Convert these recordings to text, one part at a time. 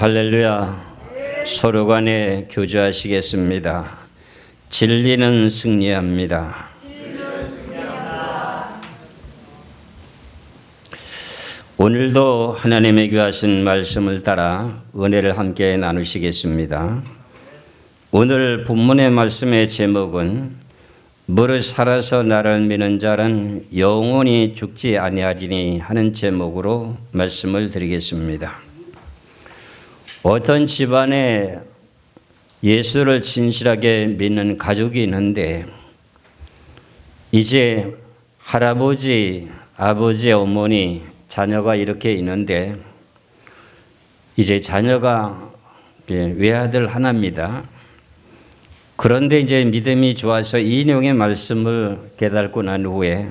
할렐루야. 서로 간에 교제하시겠습니다. 진리는 승리합니다. 오늘도 하나님의 귀하신 말씀을 따라 은혜를 함께 나누시겠습니다. 오늘 본문의 말씀의 제목은 무릇 살아서 나를 믿는 자는 영원히 죽지 아니하리니 하는 제목으로 말씀을 드리겠습니다. 어떤 집안에 예수를 진실하게 믿는 가족이 있는데 이제 할아버지, 아버지, 어머니, 자녀가 이렇게 있는데 이제 자녀가 외아들 하나입니다. 그런데 이제 믿음이 좋아서 이 내용의 말씀을 깨닫고 난 후에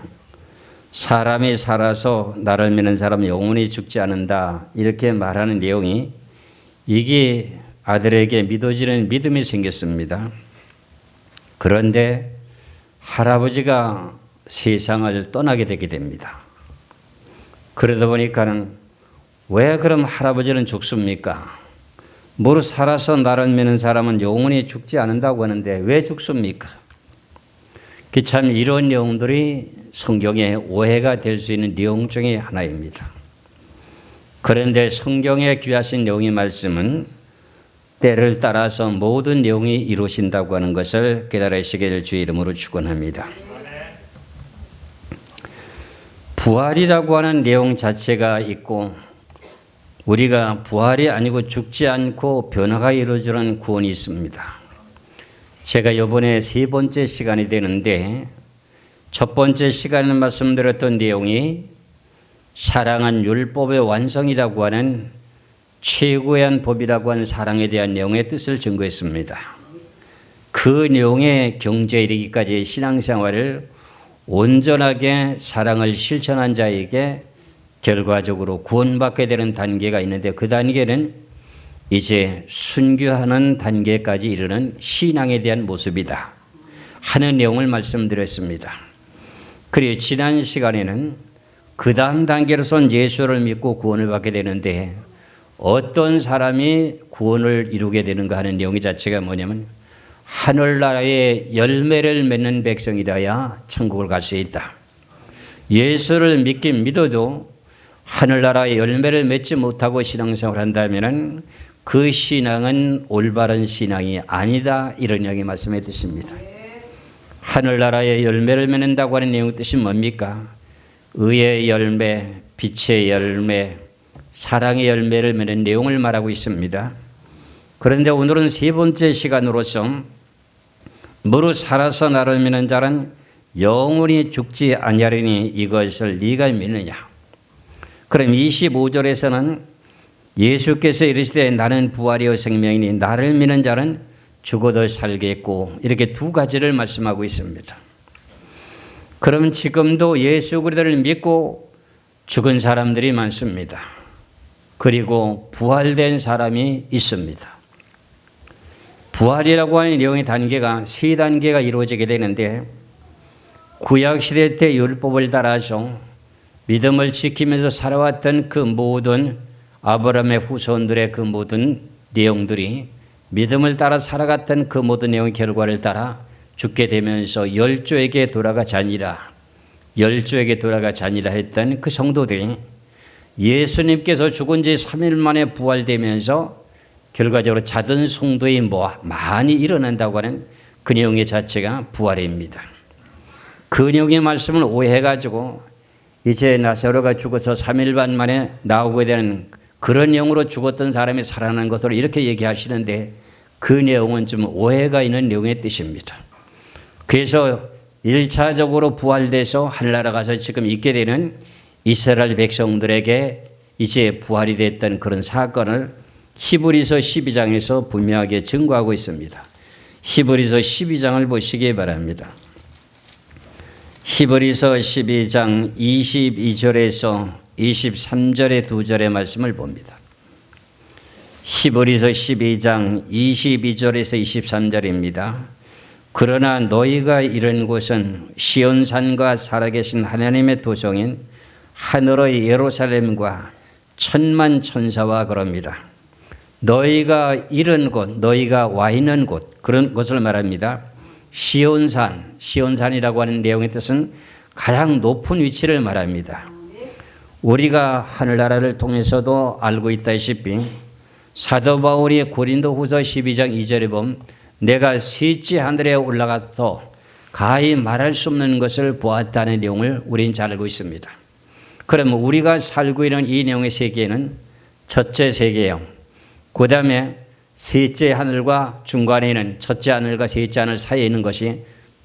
사람이 살아서 나를 믿는 사람은 영원히 죽지 않는다 이렇게 말하는 내용이 이게 아들에게 믿어지는 믿음이 생겼습니다. 그런데 할아버지가 세상을 떠나게 되게 됩니다. 그러다 보니까는 왜 그럼 할아버지는 죽습니까? 무릇 살아서 나를 믿는 사람은 영원히 죽지 않는다고 하는데 왜 죽습니까? 참 이런 내용들이 성경에 오해가 될 수 있는 내용 중에 하나입니다. 그런데 성경에 귀하신 내용의 말씀은 때를 따라서 모든 내용이 이루어진다고 하는 것을 깨달으시기를 주의 이름으로 축원합니다. 부활이라고 하는 내용 자체가 있고 우리가 부활이 아니고 죽지 않고 변화가 이루어지는 구원이 있습니다. 제가 이번에 세 번째 시간이 되는데 첫 번째 시간에 말씀드렸던 내용이 사랑은 율법의 완성이라고 하는 최고의 법이라고 하는 사랑에 대한 내용의 뜻을 증거했습니다. 그 내용의 경제에 이르기까지 신앙생활을 온전하게 사랑을 실천한 자에게 결과적으로 구원받게 되는 단계가 있는데 그 단계는 이제 순교하는 단계까지 이르는 신앙에 대한 모습이다 하는 내용을 말씀드렸습니다. 그리고 지난 시간에는 그 다음 단계로선 예수를 믿고 구원을 받게 되는데 어떤 사람이 구원을 이루게 되는가 하는 내용 자체가 뭐냐면 하늘나라의 열매를 맺는 백성이라야 천국을 갈 수 있다. 예수를 믿긴 믿어도 하늘나라의 열매를 맺지 못하고 신앙생활을 한다면 그 신앙은 올바른 신앙이 아니다. 이런 이야기 말씀해 드립니다. 하늘나라의 열매를 맺는다고 하는 내용 뜻이 뭡니까? 의의 열매, 빛의 열매, 사랑의 열매를 맺는 내용을 말하고 있습니다. 그런데 오늘은 세 번째 시간으로서 무릇 살아서 나를 믿는 자는 영원히 죽지 아니하리니 이것을 네가 믿느냐? 그럼 25절에서는 예수께서 이르시되 나는 부활이요 생명이니 나를 믿는 자는 죽어도 살겠고 이렇게 두 가지를 말씀하고 있습니다. 그럼 지금도 예수 그리스도를 믿고 죽은 사람들이 많습니다. 그리고 부활된 사람이 있습니다. 부활이라고 하는 내용의 단계가 세 단계가 이루어지게 되는데 구약시대 때 율법을 따라서 믿음을 지키면서 살아왔던 그 모든 아브라함의 후손들의 그 모든 내용들이 믿음을 따라 살아갔던 그 모든 내용의 결과를 따라 죽게 되면서 열조에게 돌아가지 아니라 했던 그 성도들이 예수님께서 죽은 지 3일 만에 부활되면서 결과적으로 작은 성도의 많이 일어난다고 하는 그 내용의 자체가 부활입니다. 그 내용의 말씀을 오해해가지고 이제 나사로가 죽어서 3일 반 만에 나오게 되는 그런 영으로 죽었던 사람이 살아난 것으로 이렇게 얘기하시는데 그 내용은 좀 오해가 있는 내용의 뜻입니다. 그래서 1차적으로 부활돼서 하늘나라 가서 지금 있게 되는 이스라엘 백성들에게 이제 부활이 됐던 그런 사건을 히브리서 12장에서 분명하게 증거하고 있습니다. 히브리서 12장을 보시기 바랍니다. 히브리서 12장 22절에서 23절의 두 절의 말씀을 봅니다. 히브리서 12장 22절에서 23절입니다. 그러나 너희가 이른 곳은 시온산과 살아계신 하나님의 도성인 하늘의 예루살렘과 천만 천사와 그럽니다. 너희가 이른 곳, 너희가 와 있는 곳, 그런 것을 말합니다. 시온산, 시온산이라고 하는 내용의 뜻은 가장 높은 위치를 말합니다. 우리가 하늘나라를 통해서도 알고 있다시피 사도 바울이 고린도후서 12장 2절에 보면 내가 셋째 하늘에 올라가서 가히 말할 수 없는 것을 보았다는 내용을 우리는 잘 알고 있습니다. 그러면 우리가 살고 있는 이 내용의 세계는 첫째 세계형, 그 다음에 셋째 하늘과 중간에 있는 첫째 하늘과 셋째 하늘 사이에 있는 것이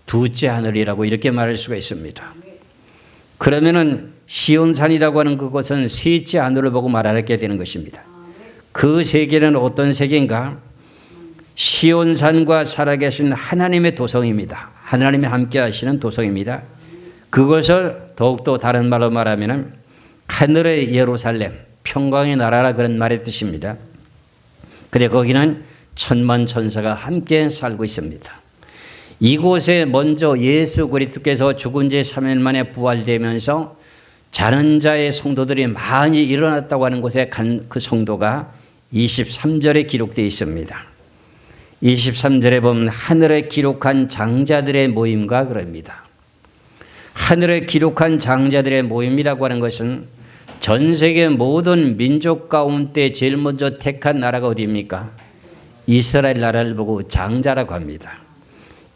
두째 하늘이라고 이렇게 말할 수가 있습니다. 그러면은 시온산이라고 하는 그것은 셋째 하늘을 보고 말하게 되는 것입니다. 그 세계는 어떤 세계인가? 시온산과 살아계신 하나님의 도성입니다. 하나님이 함께 하시는 도성입니다. 그것을 더욱더 다른 말로 말하면 하늘의 예루살렘, 평강의 나라라 그런 말의 뜻입니다. 그래 거기는 천만 천사가 함께 살고 있습니다. 이곳에 먼저 예수 그리스도께서 죽은 지 3일 만에 부활되면서 자는 자의 성도들이 많이 일어났다고 하는 곳에 간 그 성도가 23절에 기록되어 있습니다. 23절에 보면 하늘에 기록한 장자들의 모임과 그럽니다. 하늘에 기록한 장자들의 모임이라고 하는 것은 전 세계 모든 민족 가운데 제일 먼저 택한 나라가 어디입니까? 이스라엘 나라를 보고 장자라고 합니다.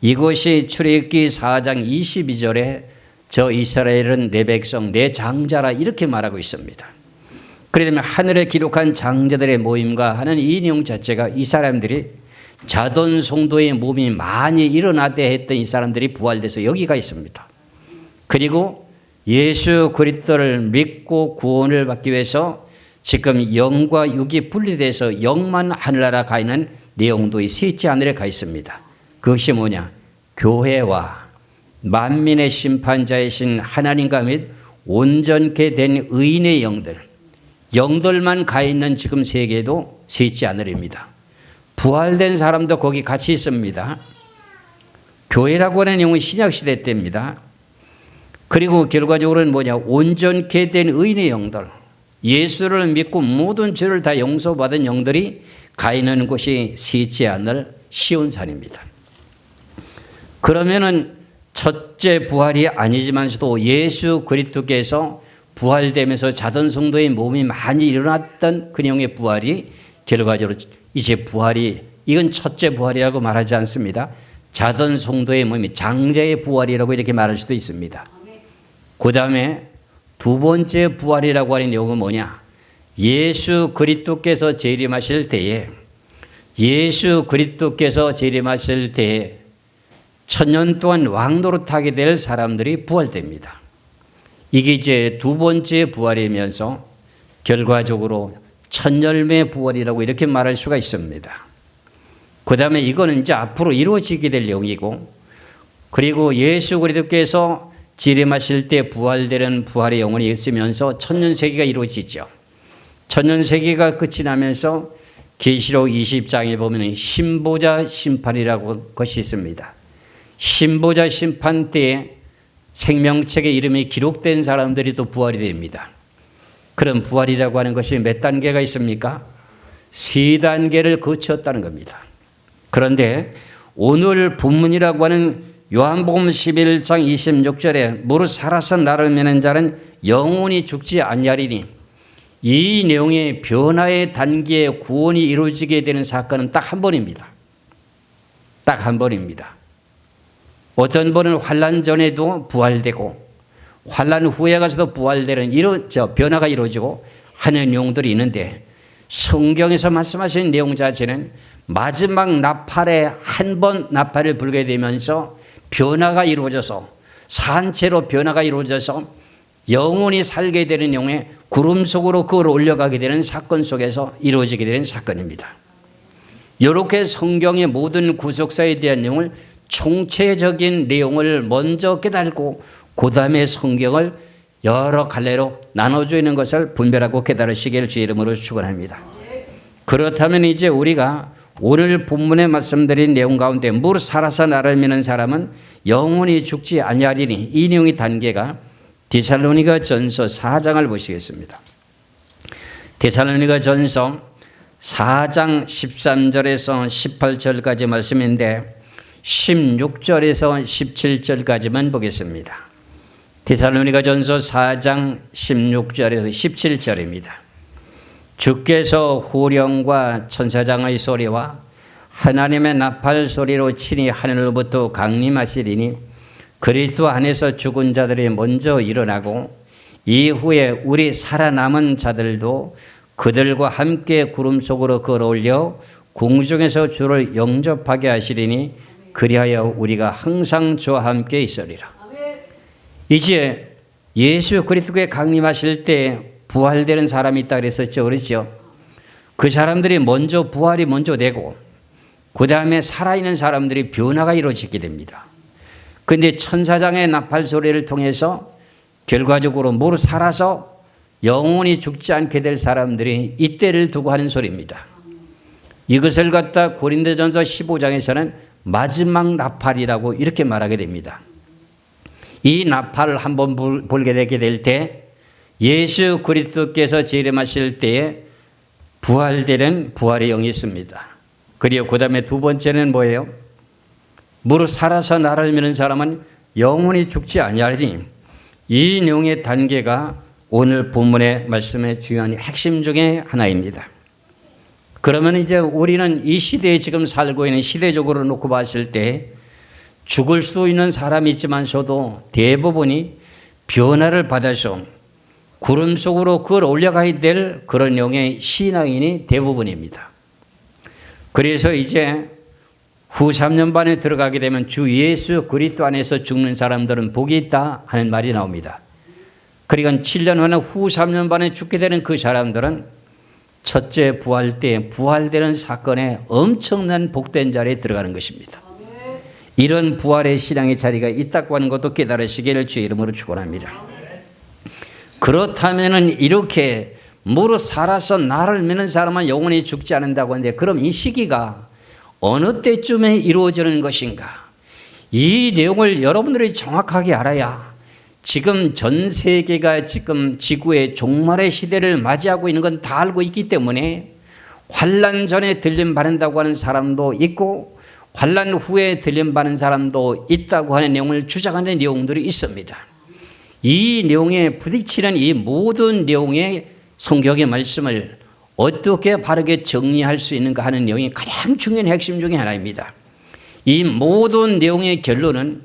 이것이 출애굽기 4장 22절에 저 이스라엘은 내 백성 내 장자라 이렇게 말하고 있습니다. 그러면 하늘에 기록한 장자들의 모임과 하는 이 내용 자체가 이 사람들이 자돈 성도의 몸이 많이 일어나게 했던 이 사람들이 부활돼서 여기가 있습니다. 그리고 예수 그리스도를 믿고 구원을 받기 위해서 지금 영과 육이 분리돼서 영만 하늘나라 가 있는 내용도 이 셋째 하늘에 가 있습니다. 그것이 뭐냐? 교회와 만민의 심판자이신 하나님과 및 온전케 된 의인의 영들만 가 있는 지금 세계도 셋째 하늘입니다. 부활된 사람도 거기 같이 있습니다. 교회라고 하는 내용은 신약시대 때입니다. 그리고 결과적으로는 뭐냐? 온전케 된 의인의 영들, 예수를 믿고 모든 죄를 다 용서받은 영들이 가 있는 곳이 셋째 하늘 시온산입니다. 그러면은 첫째 부활이 아니지만서도 예수 그리스도께서 부활되면서 자던 성도의 몸이 많이 일어났던 그 내용의 부활이 결과적으로 이제 부활이 이건 첫째 부활이라고 말하지 않습니다. 자던 성도의 몸이 장자의 부활이라고 이렇게 말할 수도 있습니다. 그 다음에 두 번째 부활이라고 하는 내용은 뭐냐? 예수 그리스도께서 재림하실 때에 천년 동안 왕노릇하게 될 사람들이 부활됩니다. 이게 이제 두 번째 부활이면서 결과적으로 천열매 부활이라고 이렇게 말할 수가 있습니다. 그 다음에 이거는 이제 앞으로 이루어지게 될 내용이고, 그리고 예수 그리스도께서 재림하실 때 부활되는 부활의 영혼이 있으면서 천년세기가 이루어지죠. 천년세기가 끝이 나면서 계시록 20장에 보면 신보자 심판이라고 것이 있습니다. 신보자 심판 때에 생명책에 이름이 기록된 사람들이 또 부활이 됩니다. 그런 부활이라고 하는 것이 몇 단계가 있습니까? 3단계를 거쳤다는 겁니다. 그런데 오늘 본문이라고 하는 요한복음 11장 26절에 무릇 살아서 나를 믿는 자는 영원히 죽지 아니하리니, 이 내용의 변화의 단계에 구원이 이루어지게 되는 사건은 딱 한 번입니다. 딱 한 번입니다. 어떤 분은 환난 전에도 부활되고 환난 후에 가서도 부활되는 변화가 이루어지고 하는 내용들이 있는데, 성경에서 말씀하신 내용 자체는 마지막 나팔에 한 번 나팔을 불게 되면서 변화가 이루어져서 산채로 변화가 이루어져서 영원히 살게 되는 내용에 구름 속으로 그걸 올려가게 되는 사건 속에서 이루어지게 되는 사건입니다. 이렇게 성경의 모든 구속사에 대한 내용을 총체적인 내용을 먼저 깨달고 그 다음에 성경을 여러 갈래로 나눠져 있는 것을 분별하고 깨달으시기를 주의 이름으로 축원합니다. 그렇다면 이제 우리가 오늘 본문에 말씀드린 내용 가운데 무릇 살아서 나를 믿는 사람은 영원히 죽지 아니하리니, 이 내용의 단계가 데살로니가 전서 4장을 보시겠습니다. 데살로니가 전서 4장 13절에서 18절까지 말씀인데 16절에서 17절까지만 보겠습니다. 데살로니가전서 4장 16절에서 17절입니다. 주께서 후령과 천사장의 소리와 하나님의 나팔 소리로 친히 하늘로부터 강림하시리니 그리스도 안에서 죽은 자들이 먼저 일어나고 이후에 우리 살아남은 자들도 그들과 함께 구름 속으로 끌어올려 공중에서 주를 영접하게 하시리니 그리하여 우리가 항상 주와 함께 있으리라. 이제 예수 그리스도께 강림하실 때 부활되는 사람이 있다 그랬었죠. 그렇죠? 그 사람들이 먼저 부활이 먼저 되고 그 다음에 살아있는 사람들이 변화가 이루어지게 됩니다. 그런데 천사장의 나팔 소리를 통해서 결과적으로 모두 살아서 영원히 죽지 않게 될 사람들이 이때를 두고 하는 소리입니다. 이것을 갖다 고린도전서 15장에서는 마지막 나팔이라고 이렇게 말하게 됩니다. 이 나팔을 한번 불게 되게 될 때 예수 그리스도께서 재림하실 때에 부활되는 부활의 영이 있습니다. 그리고 그 다음에 두 번째는 뭐예요? 무릇 살아서 나를 믿는 사람은 영원히 죽지 아니하리니 이 내용의 단계가 오늘 본문의 말씀의 중요한 핵심 중에 하나입니다. 그러면 이제 우리는 이 시대에 지금 살고 있는 시대적으로 놓고 봤을 때 죽을 수도 있는 사람이 있지만서도 대부분이 변화를 받아서 구름 속으로 그걸 올려가야 될 그런 내용의 신앙인이 대부분입니다. 그래서 이제 후 3년 반에 들어가게 되면 주 예수 그리스도 안에서 죽는 사람들은 복이 있다 하는 말이 나옵니다. 그러니까 7년 후나 후 3년 반에 죽게 되는 그 사람들은 첫째 부활 때 부활되는 사건에 엄청난 복된 자리에 들어가는 것입니다. 이런 부활의 신앙의 자리가 있다고 하는 것도 깨달으시기를 주의 이름으로 축원합니다. 그렇다면 이렇게 무릇 살아서 나를 믿는 사람은 영원히 죽지 않는다고 하는데 그럼 이 시기가 어느 때쯤에 이루어지는 것인가? 이 내용을 여러분들이 정확하게 알아야 지금 전 세계가 지금 지구의 종말의 시대를 맞이하고 있는 건 다 알고 있기 때문에 환난 전에 들림 받는다고 하는 사람도 있고 환난 후에 들림 받는 사람도 있다고 하는 내용을 주장하는 내용들이 있습니다. 이 내용에 부딪히는 이 모든 내용의 성경의 말씀을 어떻게 바르게 정리할 수 있는가 하는 내용이 가장 중요한 핵심 중에 하나입니다. 이 모든 내용의 결론은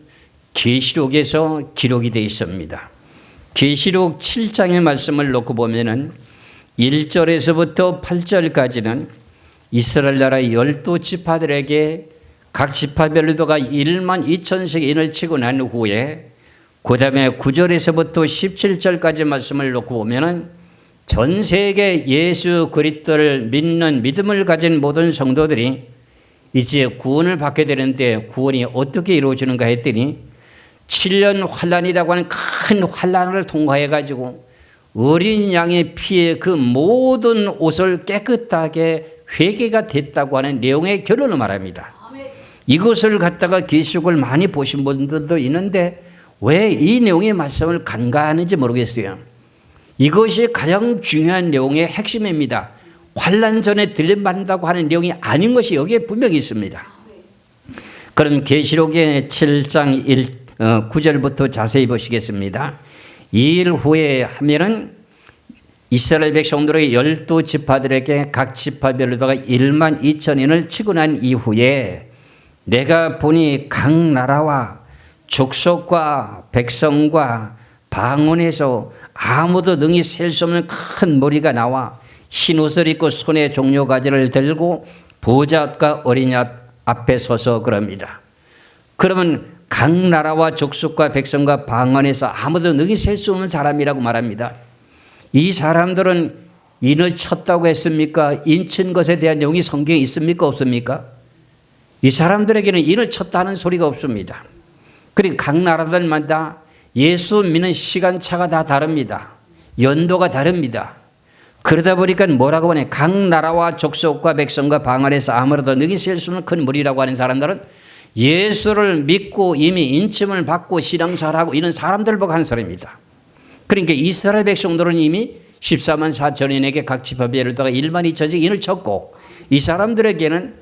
계시록에서 기록이 되어 있습니다. 계시록 7장의 말씀을 놓고 보면은 1절에서부터 8절까지는 이스라엘 나라의 12지파들에게 각 지파별로가 1만 2천씩 인을 치고 난 후에 그 다음에 9절에서부터 17절까지 말씀을 놓고 보면은 전 세계 예수 그리스도를 믿는 믿음을 가진 모든 성도들이 이제 구원을 받게 되는데 구원이 어떻게 이루어지는가 했더니 7년 환란이라고 하는 큰 환란을 통과해 가지고 어린 양의 피에 그 모든 옷을 깨끗하게 회개가 됐다고 하는 내용의 결론을 말합니다. 이것을 갖다가 계시록을 많이 보신 분들도 있는데 왜 이 내용의 말씀을 간과하는지 모르겠어요. 이것이 가장 중요한 내용의 핵심입니다. 환난 전에 들림받는다고 하는 내용이 아닌 것이 여기에 분명히 있습니다. 그럼 계시록의 7장 9절부터 자세히 보시겠습니다. 2일 후에 하면은 이스라엘 백성들의 12지파들에게 각 지파별로다가 1만 2천인을 치고 난 이후에 내가 보니 각 나라와 족속과 백성과 방언에서 아무도 능히 셀 수 없는 큰 무리가 나와 흰 옷을 입고 손에 종려가지를 들고 보좌 앞과 어린 앞에 서서 그럽니다. 그러면 각 나라와 족속과 백성과 방언에서 아무도 능히 셀 수 없는 사람이라고 말합니다. 이 사람들은 인을 쳤다고 했습니까? 인 친 것에 대한 내용이 성경에 있습니까? 없습니까? 이 사람들에게는 인을 쳤다는 소리가 없습니다. 그리고 각 나라들마다 예수 믿는 시간차가 다 다릅니다. 연도가 다릅니다. 그러다 보니까 뭐라고 하냐? 각 나라와 족속과 백성과 방언에서 아무래도 능히 셀 수 없는 큰 무리라고 하는 사람들은 예수를 믿고 이미 인침을 받고 신앙생활하고 이런 사람들 보고 하는 소리입니다. 그러니까 이스라엘 백성들은 이미 14만 4천인에게 각 지파별을 다가 1만 2천씩 인을 쳤고, 이 사람들에게는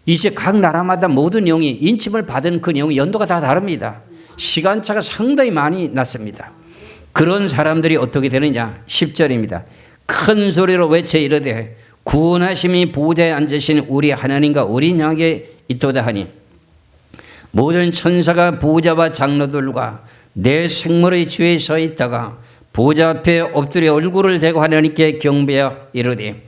이제 각 나라마다 모든 내용이 인침을 받은 그 내용이 연도가 다 다릅니다. 시간차가 상당히 많이 났습니다. 그런 사람들이 어떻게 되느냐? 10절입니다. 큰 소리로 외쳐 이르되 구원하심이 보좌에 앉으신 우리 하나님과 어린 양에게 있도다 하니 모든 천사가 보좌와 장로들과 내 생물의 주에 서 있다가 보좌 앞에 엎드려 얼굴을 대고 하나님께 경배하여 이르되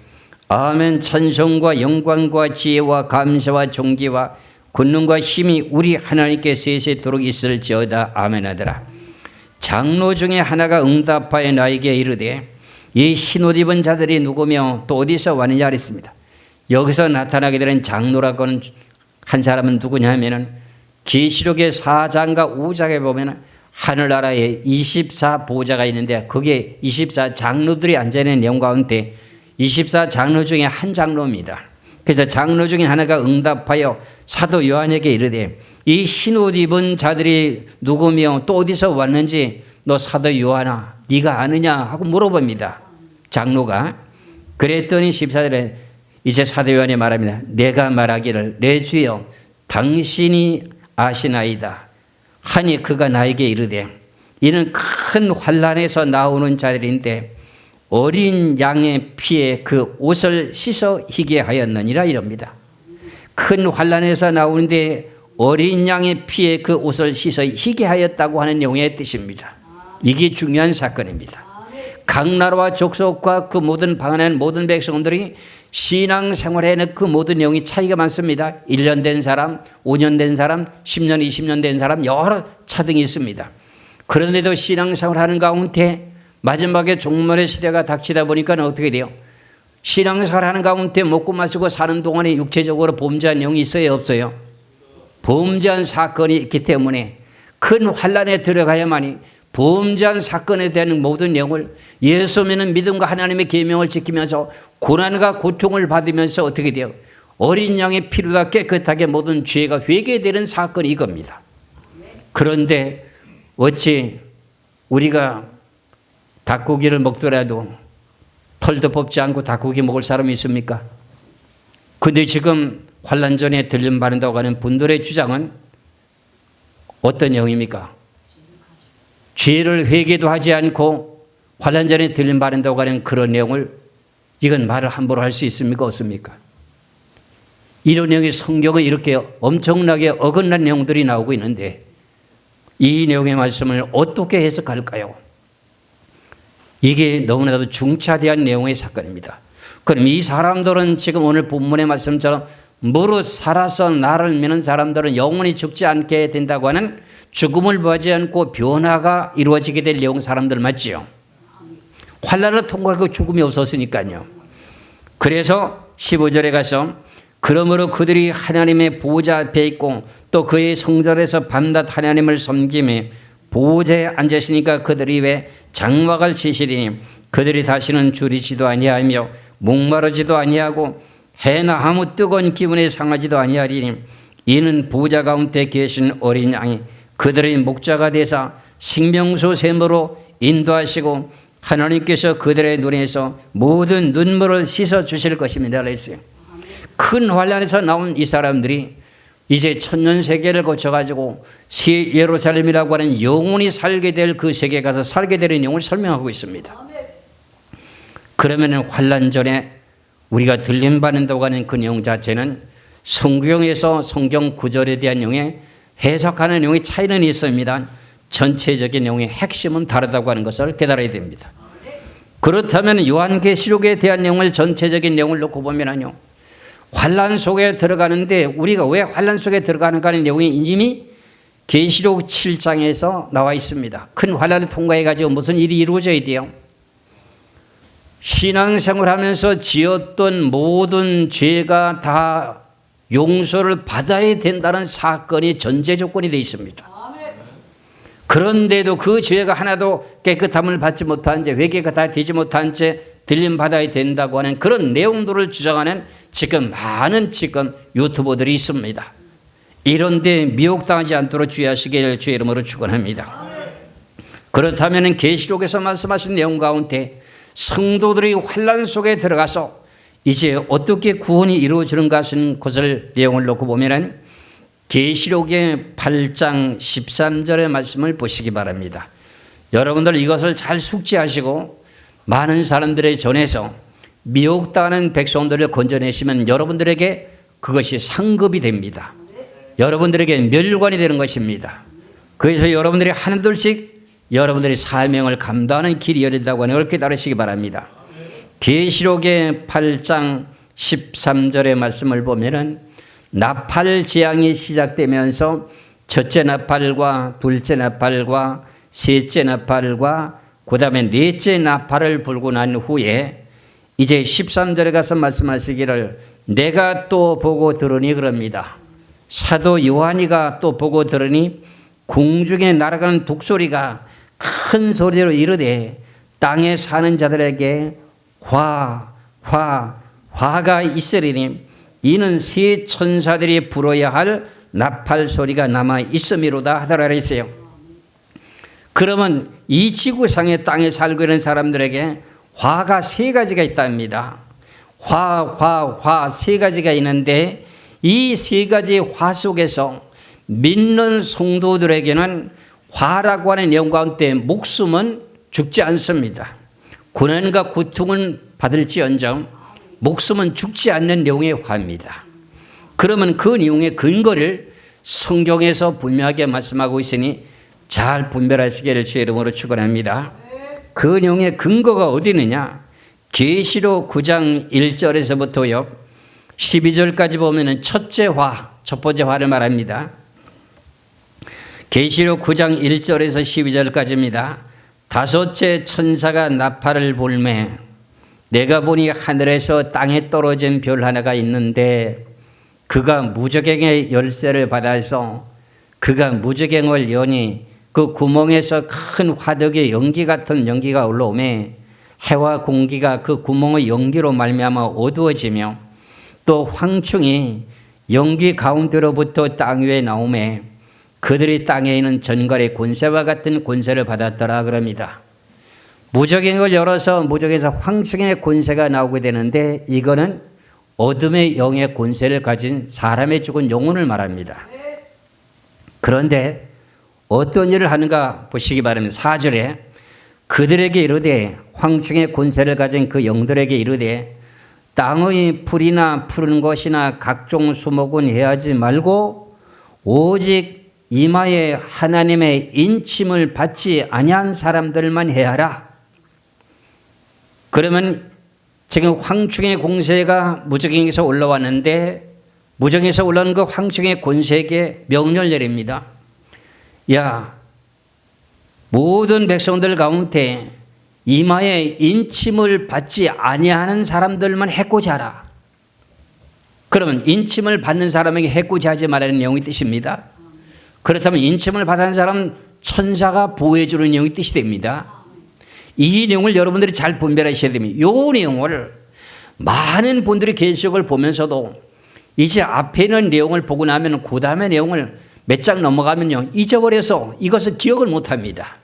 아멘. 찬송과 영광과 지혜와 감사와 존귀와 권능과 힘이 우리 하나님께 세세토록 있을지어다. 아멘 하더라. 장로 중에 하나가 응답하여 나에게 이르되 이 흰옷 입은 자들이 누구며 또 어디서 왔느냐 하랬습니다. 여기서 나타나게 되는 장로라고는 한 사람은 누구냐 하면은 계시록의 4장과 5장에 보면 하늘나라에 24보좌가 있는데 거기에 24장로들이 앉아있는 내용 가운데 24장로 중에 한 장로입니다. 그래서 장로 중에 하나가 응답하여 사도 요한에게 이르되 이 흰옷 입은 자들이 누구며 또 어디서 왔는지 너 사도 요한아 네가 아느냐 하고 물어봅니다. 장로가. 그랬더니 14절에 이제 사도 요한이 말합니다. 내가 말하기를 내 주여 당신이 아시나이다 하니 그가 나에게 이르되 이는 큰 환난에서 나오는 자들인데 어린 양의 피에 그 옷을 씻어 희게 하였느니라 이럽니다. 큰 환난에서 나오는데 어린 양의 피에 그 옷을 씻어 희게 하였다고 하는 내용의 뜻입니다. 이게 중요한 사건입니다. 각 나라와 족속과 그 모든 방언하는 모든 백성들이 신앙생활에는 그 모든 내용이 차이가 많습니다. 1년 된 사람, 5년 된 사람, 10년, 20년 된 사람 여러 차등이 있습니다. 그런데도 신앙생활하는 가운데 마지막에 종말의 시대가 닥치다 보니까 어떻게 돼요? 신앙생활하는 가운데 먹고 마시고 사는 동안에 육체적으로 범죄한 내용이 있어요? 없어요? 범죄한 사건이 있기 때문에 큰 환난에 들어가야만이 범죄한 사건에 대한 모든 내용을 예수 믿는 믿음과 하나님의 계명을 지키면서 고난과 고통을 받으면서 어떻게 돼요? 어린 양의 피로가 깨끗하게 모든 죄가 회개되는 사건이 이겁니다. 그런데 어찌 우리가 닭고기를 먹더라도 털도 뽑지 않고 닭고기 먹을 사람이 있습니까? 근데 지금 환난 전에 들림 받는다고 하는 분들의 주장은 어떤 내용입니까? 죄를 회개도 하지 않고 환난 전에 들림 받는다고 하는 그런 내용을 이건 말을 함부로 할 수 있습니까? 없습니까? 이런 내용이 성경에 이렇게 엄청나게 어긋난 내용들이 나오고 있는데 이 내용의 말씀을 어떻게 해석할까요? 이게 너무나도 중차대한 내용의 사건입니다. 그럼 이 사람들은 지금 오늘 본문의 말씀처럼 무릇 살아서 나를 믿는 사람들은 영원히 죽지 않게 된다고 하는 죽음을 보지 않고 변화가 이루어지게 될 내용 사람들 맞지요? 환난을 통과하고 죽음이 없었으니까요. 그래서 15절에 가서 그러므로 그들이 하나님의 보좌 앞에 있고 또 그의 성전에서 밤낮 하나님을 섬김에 보좌에 앉으시니까 그들이 왜 장막을 치시리니 그들이 다시는 줄이지도 아니하며 목마르지도 아니하고 해나 아무 뜨거운 기분에 상하지도 아니하리니 이는 보좌 가운데 계신 어린 양이 그들의 목자가 되사 생명수 샘으로 인도하시고 하나님께서 그들의 눈에서 모든 눈물을 씻어 주실 것입니다. 그랬어요. 큰 환난에서 나온 이 사람들이 이제 천년 세계를 거쳐가지고 새 예루살렘이라고 하는 영원히 살게 될 그 세계에 가서 살게 되는 내용을 설명하고 있습니다. 그러면 환난 전에 우리가 들림받는다고 하는 그 내용 자체는 성경에서 성경 구절에 대한 내용에 해석하는 내용의 차이는 있습니다. 전체적인 내용의 핵심은 다르다고 하는 것을 깨달아야 됩니다. 그렇다면 요한계시록에 대한 내용을 전체적인 내용을 놓고 보면요, 환난 속에 들어가는데 우리가 왜 환난 속에 들어가는가 하는 내용이 이미 계시록 7장에서 나와 있습니다. 큰 환난을 통과해가지고 무슨 일이 이루어져야 돼요? 신앙생활하면서 지었던 모든 죄가 다 용서를 받아야 된다는 사건이 전제 조건이 되어 있습니다. 그런데도 그 죄가 하나도 깨끗함을 받지 못한 채 회개가 다 되지 못한 채 들림받아야 된다고 하는 그런 내용들을 주장하는 지금 많은 지금 유튜버들이 있습니다. 이런데 미혹당하지 않도록 주의하시길 주의 이름으로 축원합니다. 그렇다면 계시록에서 말씀하신 내용 가운데 성도들이 환난 속에 들어가서 이제 어떻게 구원이 이루어지는가 하는 것을 내용을 놓고 보면은 계시록의 8장 13절의 말씀을 보시기 바랍니다. 여러분들 이것을 잘 숙지하시고 많은 사람들에 전해서 미혹당하는 백성들을 건져내시면 여러분들에게 그것이 상급이 됩니다. 여러분들에게 멸관이 되는 것입니다. 그래서 여러분들이 하나둘씩 여러분들이 사명을 감당하는 길이 열린다고 하는 걸 깨달으시기 바랍니다. 계시록의 8장 13절의 말씀을 보면은 나팔 재앙이 시작되면서 첫째 나팔과 둘째 나팔과 셋째 나팔과 그 다음에 넷째 나팔을 불고 난 후에 이제 13절에 가서 말씀하시기를 내가 또 보고 들으니 그럽니다. 사도 요한이가 또 보고 들으니 공중에 날아가는 독소리가 큰 소리로 이르되 땅에 사는 자들에게 화가 있으리니 이는 세 천사들이 불어야 할 나팔 소리가 남아 있음이로다 하더라 했어요. 그러면 이 지구상의 땅에 살고 있는 사람들에게 화가 세 가지가 있답니다. 화 세 가지가 있는데 이 세 가지 화 속에서 믿는 성도들에게는 화라고 하는 내용 가운데 목숨은 죽지 않습니다. 고난과 고통은 받을지언정 목숨은 죽지 않는 내용의 화입니다. 그러면 그 내용의 근거를 성경에서 분명하게 말씀하고 있으니 잘 분별하시기를 주의 이름으로 축원합니다. 그 내용의 근거가 어디 있느냐? 계시록 9장 1절에서부터요 12절까지 보면은 첫 번째 화를 말합니다. 계시록 9장 1절에서 12절까지입니다. 다섯째 천사가 나팔을 불매 내가 보니 하늘에서 땅에 떨어진 별 하나가 있는데 그가 무저갱의 열쇠를 받아서 그가 무저갱을 여니 그 구멍에서 큰 화덕의 연기 같은 연기가 올라오매 해와 공기가 그 구멍의 연기로 말미암아 어두워지며 또 황충이 연기 가운데로부터 땅 위에 나오매 그들이 땅에 있는 전갈의 권세와 같은 권세를 받았더라 그럽니다. 무저갱을 열어서 무저갱에서 황충의 권세가 나오게 되는데 이거는 어둠의 영의 권세를 가진 사람의 죽은 영혼을 말합니다. 그런데 어떤 일을 하는가 보시기 바랍니다. 4절에 그들에게 이르되 황충의 권세를 가진 그 영들에게 이르되 땅의 풀이나 푸른 것이나 각종 수목은 해하지 말고 오직 이마에 하나님의 인침을 받지 아니한 사람들만 해하라. 그러면 지금 황충의 권세가 무저갱에서 올라왔는데 무저갱에서 올라온 그 황충의 권세에게 명령을 내립니다. 야, 모든 백성들 가운데 이마에 인침을 받지 아니하는 사람들만 해코지 하라. 그러면 인침을 받는 사람에게 해코지 하지 말라는 내용이 뜻입니다. 그렇다면 인침을 받은 사람 천사가 보호해 주는 내용이 뜻이 됩니다. 이 내용을 여러분들이 잘 분별하셔야 됩니다. 이 내용을 많은 분들이 계시록을 보면서도 이제 앞에 있는 내용을 보고 나면 그 다음에 내용을 몇 장 넘어가면요 잊어버려서 이것을 기억을 못합니다.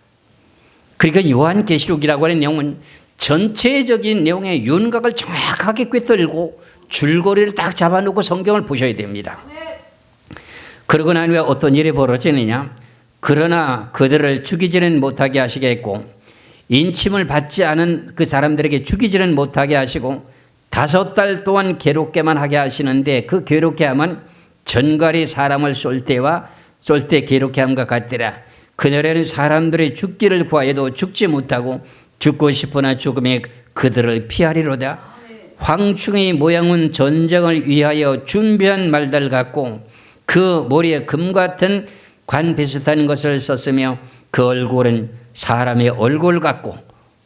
그러니까 요한계시록이라고 하는 내용은 전체적인 내용의 윤곽을 정확하게 꿰뚫고 줄거리를 딱 잡아놓고 성경을 보셔야 됩니다. 그러고 난 후에 어떤 일이 벌어지느냐? 그러나 그들을 죽이지는 못하게 하시겠고 인침을 받지 않은 그 사람들에게 죽이지는 못하게 하시고 5달 동안 괴롭게만 하게 하시는데 그 괴롭게 함은 전갈이 사람을 쏠 때 괴롭게 함과 같더라. 그날에는 사람들이 죽기를 구하여도 죽지 못하고 죽고 싶으나 죽음에 그들을 피하리로다. 황충의 모양은 전쟁을 위하여 준비한 말들 같고 그 머리에 금 같은 관 비슷한 것을 썼으며 그 얼굴은 사람의 얼굴 같고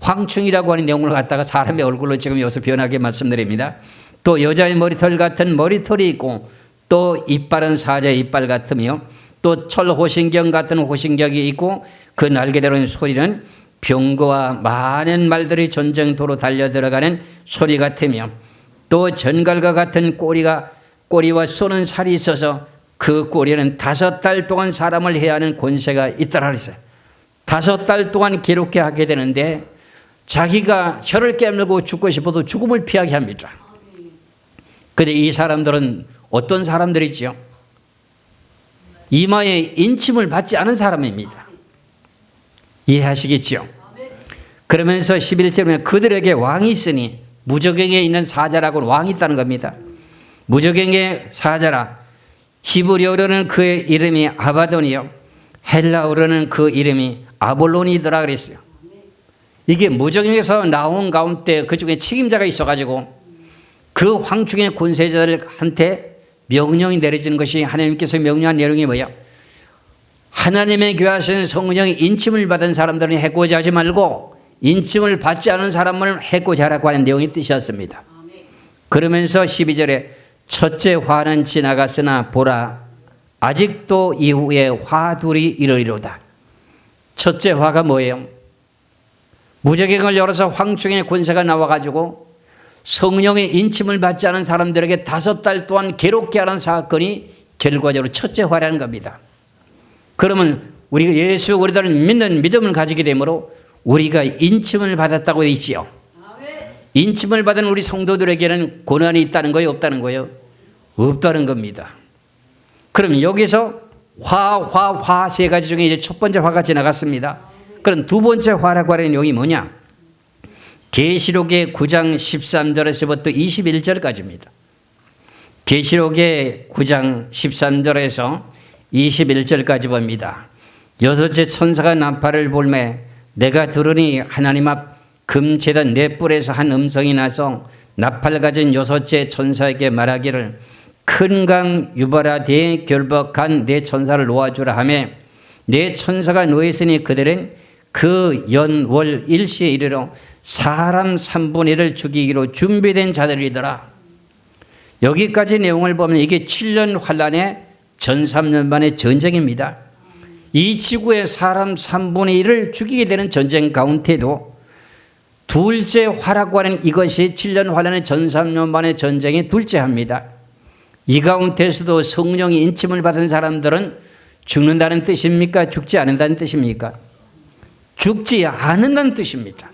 황충이라고 하는 내용을 갖다가 사람의 얼굴로 지금 여기서 변하게 말씀드립니다. 또 여자의 머리털 같은 머리털이 있고 또 이빨은 사자의 이빨 같으며 또 철호신경 같은 호신경이 있고 그 날개대로는 소리는 병거와 많은 말들이 전쟁도로 달려들어가는 소리 같으며 또 전갈과 같은 꼬리와 쏘는 살이 있어서 그 꼬리는 5달 동안 사람을 해야 하는 권세가 있더라 그랬어요. 5달 동안 괴롭게 하게 되는데 자기가 혀를 깨물고 죽고 싶어도 죽음을 피하게 합니다. 그런데 이 사람들은 어떤 사람들이지요? 이마에 인침을 받지 않은 사람입니다. 이해하시겠지요? 그러면서 11절에 그들에게 왕이 있으니, 무저갱에 있는 사자라고는 왕이 있다는 겁니다. 무저갱의 사자라. 히브리어로는 그의 이름이 아바돈이요, 헬라어로는 그 이름이 아볼론이더라 그랬어요. 이게 무저갱에서 나온 가운데 그중에 책임자가 있어가지고 그 황충의 권세자들한테 명령이 내려지는 것이, 하나님께서 명령한 내용이 뭐야? 하나님의 교하신 성령이 인침을 받은 사람들은 해코지 하지 말고 인침을 받지 않은 사람을 해코지 하라고 하는 내용의 뜻이었습니다. 그러면서 12절에 첫째 화는 지나갔으나 보라, 아직도 이후에 화둘이 이르리로다. 첫째 화가 뭐예요? 무저갱을 열어서 황충의 권세가 나와가지고 성령의 인침을 받지 않은 사람들에게 5달 동안 괴롭게 하는 사건이 결과적으로 첫째 화라는 겁니다. 그러면 우리가 예수 그리스도를 믿는 믿음을 가지게 되므로 우리가 인침을 받았다고 되어 있지요. 인침을 받은 우리 성도들에게는 고난이 있다는 거예요, 없다는 거예요? 없다는 겁니다. 그럼 여기서 화 세 가지 중에 이제 첫 번째 화가 지나갔습니다. 그럼 두 번째 화라고 하는 내용이 뭐냐? 계시록의 9장 13절에서부터 21절까지입니다. 계시록의 9장 13절에서 21절까지 봅니다. 여섯째 천사가 나팔을 불매 내가 들으니 하나님 앞 금제단 네 뿔에서 한 음성이 나서 나팔 가진 여섯째 천사에게 말하기를 큰 강 유바라데에 결박한 네 천사를 놓아주라 하며 네 천사가 놓였으니 그들은 그 연월 일시에 이르러 사람 3분의 1을 죽이기로 준비된 자들이더라. 여기까지 내용을 보면 이게 7년 환란의 전 3년 만의 전쟁입니다. 이 지구의 사람 3분의 1을 죽이게 되는 전쟁 가운데도 둘째 화라고 하는 이것이 7년 환란의 전 3년 만의 전쟁의 둘째 합니다. 이 가운데서도 성령이 인침을 받은 사람들은 죽는다는 뜻입니까? 죽지 않는다는 뜻입니까? 죽지 않는다는 뜻입니다.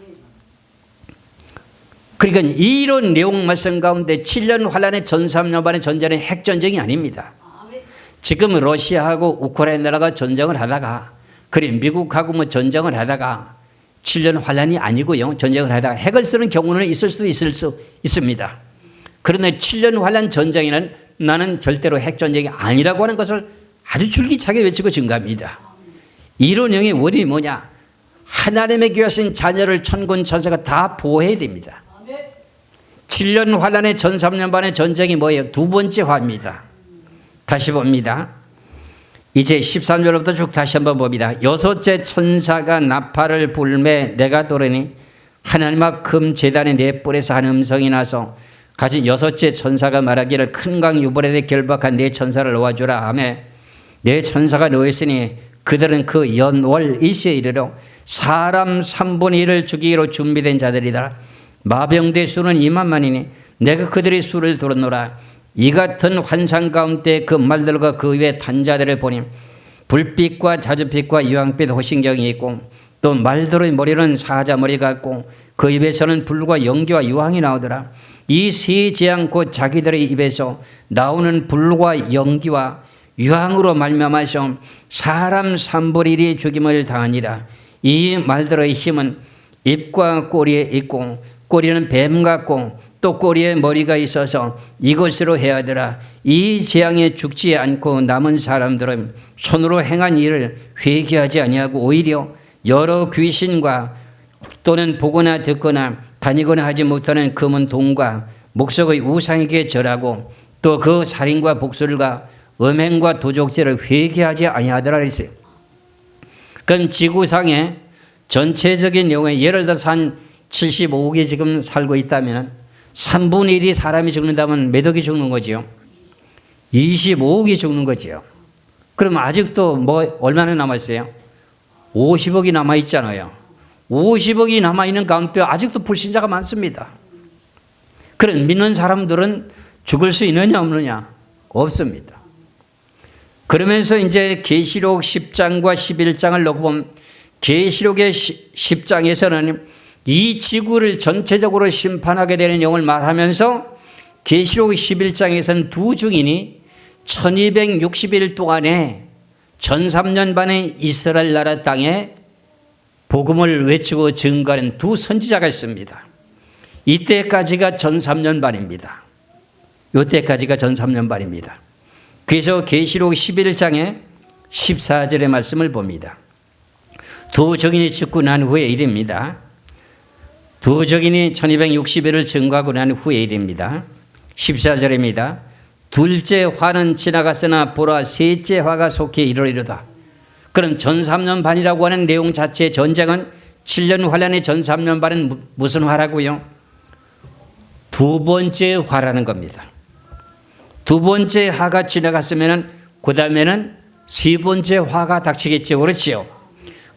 그러니까 이런 내용 말씀 가운데 7년 환란의 전 3년 만의 전쟁은 핵전쟁이 아닙니다. 지금 러시아하고 우크라이나가 전쟁을 하다가, 그래 미국하고 뭐 전쟁을 하다가 7년 환란이 아니고요, 전쟁을 하다가 핵을 쓰는 경우는 있을 수도 있을 수 있습니다. 그런데 7년 환란 전쟁에는 나는 절대로 핵전쟁이 아니라고 하는 것을 아주 줄기차게 외치고 증가합니다. 이런 내용의 원인이 뭐냐? 하나님의 교회신 자녀를 천군 천사가 다 보호해야 됩니다. 7년 환란의 전 3년 반의 전쟁이 뭐예요? 두 번째 화입니다. 다시 봅니다. 이제 13절부터 쭉 다시 한번 봅니다. 여섯째 천사가 나팔을 불매 내가 들으니 하나님 앞 금 제단의 네 뿔에서 한 음성이 나서 가진 여섯째 천사가 말하기를 큰 강 유브라데 결박한 네 천사를 놓아주라 하며 네 천사가 놓였으니 그들은 그 연월 일시에 이르러 사람 3분의 1을 죽이기로 준비된 자들이다. 마병대 수는 2만만이니 내가 그들의 수를 들었노라. 이 같은 환상 가운데 그 말들과 그 위에 단자들을 보니 불빛과 자주빛과 유황빛 호신경이 있고 또 말들의 머리는 사자 머리 같고 그 입에서는 불과 연기와 유황이 나오더라. 이 세 재앙 곧 자기들의 입에서 나오는 불과 연기와 유황으로 말미암아서 사람 3분의 1이 죽임을 당하니라. 이 말들의 힘은 입과 꼬리에 있고 꼬리는 뱀 같고 또 꼬리에 머리가 있어서 이것으로 해야되라. 이 재앙에 죽지 않고 남은 사람들은 손으로 행한 일을 회개하지 아니하고 오히려 여러 귀신과 또는 보거나 듣거나 다니거나 하지 못하는 금은 동과 목석의 우상에게 절하고 또 그 살인과 복술과 음행과 도적질을 회개하지 아니하더라 그랬어요. 그럼 지구상에 전체적인 내용에 예를 들어서 한 75억이 지금 살고 있다면 3분의 1이 사람이 죽는다면 몇 억이 죽는 거지요? 25억이 죽는 거지요. 그럼 아직도 뭐 얼마나 남았어요? 50억이 남아있잖아요. 50억이 남아있는 가운데 아직도 불신자가 많습니다. 그런 믿는 사람들은 죽을 수 있느냐 없느냐? 없습니다. 그러면서 이제 계시록 10장과 11장을 놓고 보면 계시록의 10장에서는 이 지구를 전체적으로 심판하게 되는 내용을 말하면서 계시록 11장에서는 두 증인이 1260일 동안에 전3년 반의 이스라엘 나라 땅에 복음을 외치고 증거하는 두 선지자가 있습니다. 이때까지가 전3년 반입니다. 이때까지가 전3년 반입니다. 그래서 계시록 11장에 14절의 말씀을 봅니다. 두 증인이 죽고 난 후의 일입니다. 두 증인이 1260일을 증거하고 난 후의 일입니다. 14절입니다. 둘째 화는 지나갔으나 보라 셋째 화가 속히 이르리로다. 그럼 전3년 반이라고 하는 내용 자체의 전쟁은 7년 환란의 전3년 반은 무슨 화라고요? 두 번째 화라는 겁니다. 두 번째 화가 지나갔으면 그 다음에는 세 번째 화가 닥치겠죠. 그렇지요?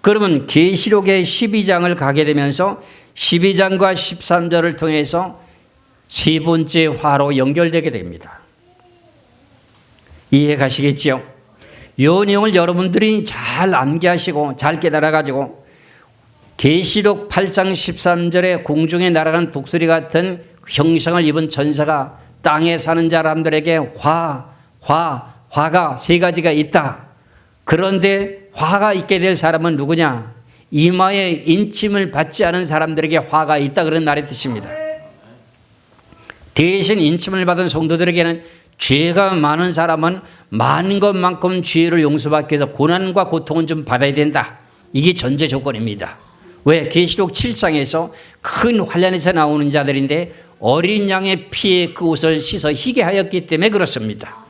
그러면 계시록의 12장을 가게 되면서 12장과 13절을 통해서 세 번째 화로 연결되게 됩니다. 이해 가시겠지요? 이 내용을 여러분들이 잘 암기하시고 잘 깨달아가지고 계시록 8장 13절에 공중에 날아가는 독수리 같은 형상을 입은 전사가 땅에 사는 사람들에게 화가 세 가지가 있다. 그런데 화가 있게 될 사람은 누구냐? 이마에 인침을 받지 않은 사람들에게 화가 있다. 그런 말의 뜻입니다. 대신 인침을 받은 성도들에게는 죄가 많은 사람은 많은 것만큼 죄를 용서받기 위해서 고난과 고통은 좀 받아야 된다. 이게 전제 조건입니다. 왜? 계시록 7장에서 큰 환란에서 나오는 자들인데 어린 양의 피에 그 옷을 씻어 희게 하였기 때문에 그렇습니다.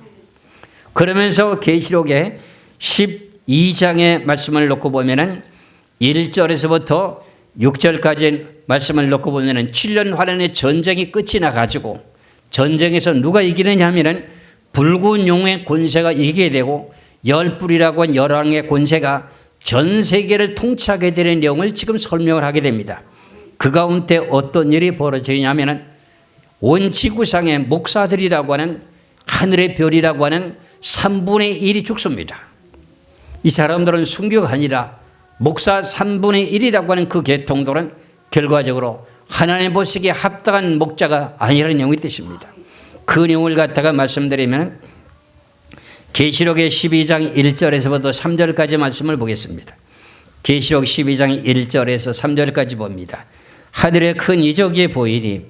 그러면서 계시록의 12장의 말씀을 놓고 보면은 1절에서부터 6절까지 말씀을 놓고 보면은 7년 환란의 전쟁이 끝이 나가지고 전쟁에서 누가 이기느냐 하면은 붉은 용의 권세가 이기게 되고 열불이라고 한 열왕의 권세가 전 세계를 통치하게 되는 내용을 지금 설명을 하게 됩니다. 그 가운데 어떤 일이 벌어지냐면은 온 지구상의 목사들이라고 하는 하늘의 별이라고 하는 3분의 1이 죽습니다. 이 사람들은 순교가 아니라 목사 3분의 1이라고 하는 그 계통들은 결과적으로 하나님 보시기에 합당한 목자가 아니라는 내용이 뜻입니다. 그 내용을 갖다가 말씀드리면 계시록의 12장 1절에서부터 3절까지 말씀을 보겠습니다. 계시록 12장 1절에서 3절까지 봅니다. 하늘에 큰 이적이 보이리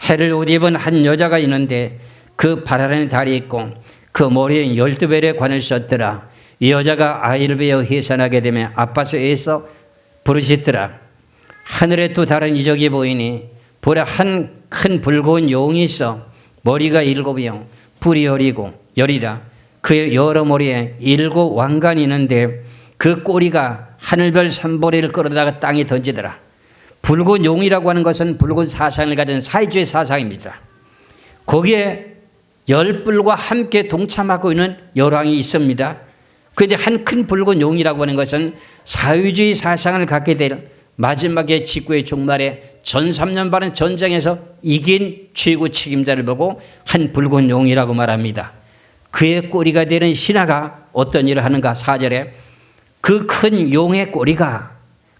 해를 옷 입은 한 여자가 있는데 그 발 아래에 달이 있고 그 머리에 12별의 관을 썼더라. 이 여자가 아이를 베어 해산하게 되면 아파서 애써 부르짖더라. 하늘에 또 다른 이적이 보이니 보라 한 큰 붉은 용이 있어 머리가 7이요 뿔이 열이라 그의 여러 머리에 7 왕관이 있는데 그 꼬리가 하늘별 3분의1을 끌어다가 땅에 던지더라. 붉은 용이라고 하는 것은 붉은 사상을 가진 사회주의 사상입니다. 거기에 열불과 함께 동참하고 있는 열왕이 있습니다. 그런데 한 큰 붉은 용이라고 하는 것은 사회주의 사상을 갖게 될 마지막에 직구의 종말에 전3년 반은 전쟁에서 이긴 최고 책임자를 보고 한 붉은 용이라고 말합니다. 그의 꼬리가 되는 신하가 어떤 일을 하는가? 4절에 그 큰 용의 꼬리가,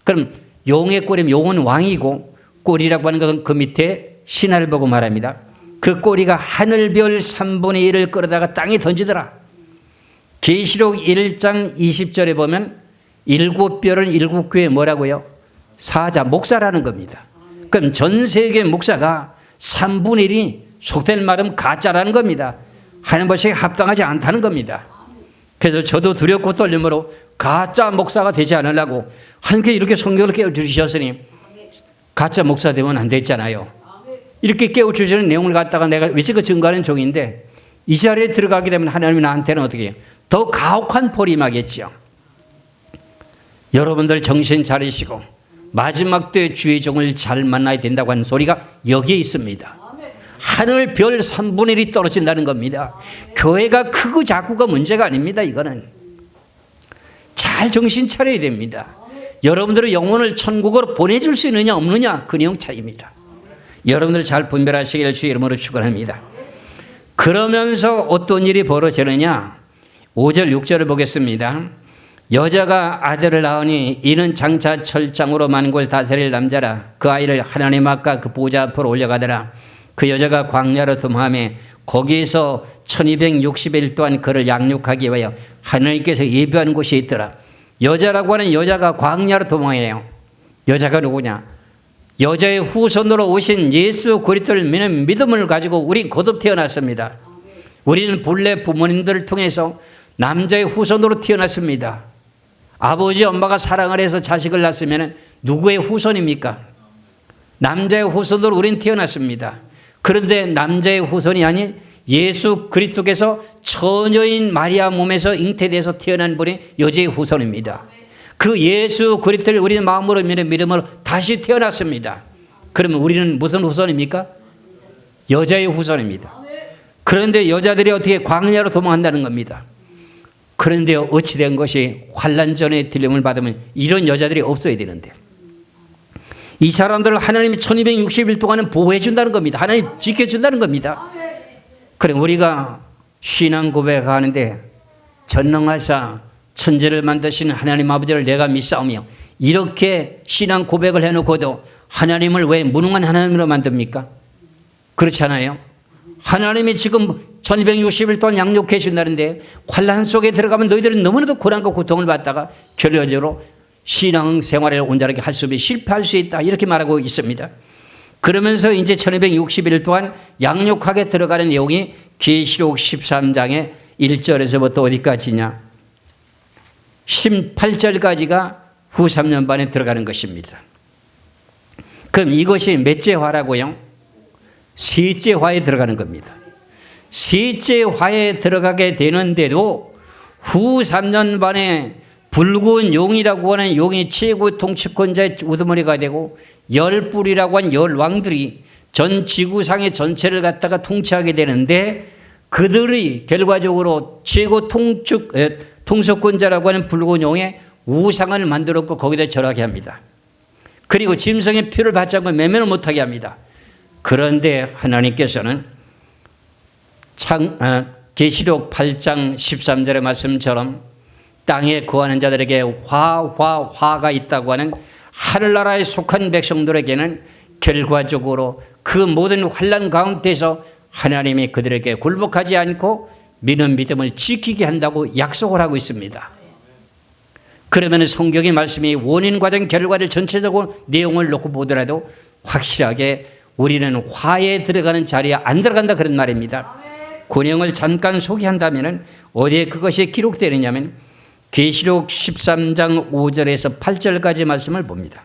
그럼 용의 꼬리면 용은 왕이고 꼬리라고 하는 것은 그 밑에 신하를 보고 말합니다. 그 꼬리가 하늘별 3분의 1을 끌어다가 땅에 던지더라. 계시록 1장 20절에 보면 7별은 7교회 뭐라고요? 사자, 목사라는 겁니다. 그럼 전 세계 목사가 3분의 1이 속된 말은 가짜라는 겁니다. 하는 것이 합당하지 않다는 겁니다. 그래서 저도 두렵고 떨림으로 가짜 목사가 되지 않으려고 하나님께 이렇게 성경을 깨워주셨으니 가짜 목사 되면 안 됐잖아요. 이렇게 깨워주시는 내용을 갖다가 내가 외치고 증거하는 종인데 이 자리에 들어가게 되면 하나님이 나한테는 어떻게 해요? 더 가혹한 벌이 임하겠죠. 여러분들 정신 차리시고 마지막 때에 주의 종을 잘 만나야 된다고 하는 소리가 여기에 있습니다. 하늘 별 3분의 1이 떨어진다는 겁니다. 교회가 크고 작고가 문제가 아닙니다. 이거는 잘 정신 차려야 됩니다. 여러분들의 영혼을 천국으로 보내줄 수 있느냐 없느냐 그 내용 차이입니다. 여러분들 잘 분별하시길 주의 이름으로 축원합니다. 그러면서 어떤 일이 벌어지느냐 5절 6절을 보겠습니다. 여자가 아들을 낳으니 이는 장차 철장으로 만국을 다스릴 남자라. 그 아이를 하나님 앞과 그 보좌 앞으로 올려가더라. 그 여자가 광야로 도망하며 거기에서 1260일 동안 그를 양육하기 위하여 하나님께서 예비한 곳이 있더라. 여자라고 하는 여자가 광야로 도망해요. 여자가 누구냐? 여자의 후손으로 오신 예수 그리스도를 믿는 믿음을 가지고 우리 거듭 태어났습니다. 우리는 본래 부모님들을 통해서 남자의 후손으로 태어났습니다. 아버지 엄마가 사랑을 해서 자식을 낳았으면 누구의 후손입니까? 남자의 후손으로 우리는 태어났습니다. 그런데 남자의 후손이 아닌 예수 그리스도께서 처녀인 마리아 몸에서 잉태돼서 태어난 분이 여자의 후손입니다. 그 예수 그리스도를 우리는 마음으로 믿는 믿음으로 다시 태어났습니다. 그러면 우리는 무슨 후손입니까? 여자의 후손입니다. 그런데 여자들이 어떻게 광야로 도망한다는 겁니다. 그런데 어찌 된 것이 환난전의 들림을 받으면 이런 여자들이 없어야 되는데 이 사람들을 하나님이 1260일 동안은 보호해 준다는 겁니다. 하나님 지켜준다는 겁니다. 그래 우리가 신앙 고백하는데 전능하사 천지를 만드신 하나님 아버지를 내가 믿사오며 이렇게 신앙 고백을 해놓고도 하나님을 왜 무능한 하나님으로 만듭니까? 그렇지 않아요? 하나님이 지금 1260일 동안 양육해 준다는데 환난 속에 들어가면 너희들은 너무나도 고난과 고통을 받다가 결론적으로 신앙 생활을 온전하게 할 수 없이 실패할 수 있다 이렇게 말하고 있습니다. 그러면서 이제 1260일 동안 양육하게 들어가는 내용이 계시록 13장의 1절에서부터 어디까지냐 18절까지가 후 3년 반에 들어가는 것입니다. 그럼 이것이 몇째 화라고요? 셋째 화에 들어가는 겁니다. 셋째 화에 들어가게 되는데도 후 3년 반에 붉은 용이라고 하는 용이 최고 통치권자의 우두머리가 되고 열뿔이라고 하는 열왕들이 전 지구상의 전체를 갖다가 통치하게 되는데 그들이 결과적으로 최고 통속권자라고 하는 붉은 용의 우상을 만들었고 거기다 절하게 합니다. 그리고 짐승의 표를 받지 않고 매매를 못하게 합니다. 그런데 하나님께서는 계시록 8장 13절의 말씀처럼 땅에 거하는 자들에게 화가 있다고 하는 하늘나라에 속한 백성들에게는 결과적으로 그 모든 환난 가운데서 하나님이 그들에게 굴복하지 않고 믿는 믿음을 지키게 한다고 약속을 하고 있습니다. 그러면 성경의 말씀이 원인 과정 결과를 전체적으로 내용을 놓고 보더라도 확실하게 우리는 화에 들어가는 자리에 안 들어간다 그런 말입니다. 권영을 잠깐 소개한다면 어디에 그것이 기록되느냐면 계시록 13장 5절에서 8절까지 말씀을 봅니다.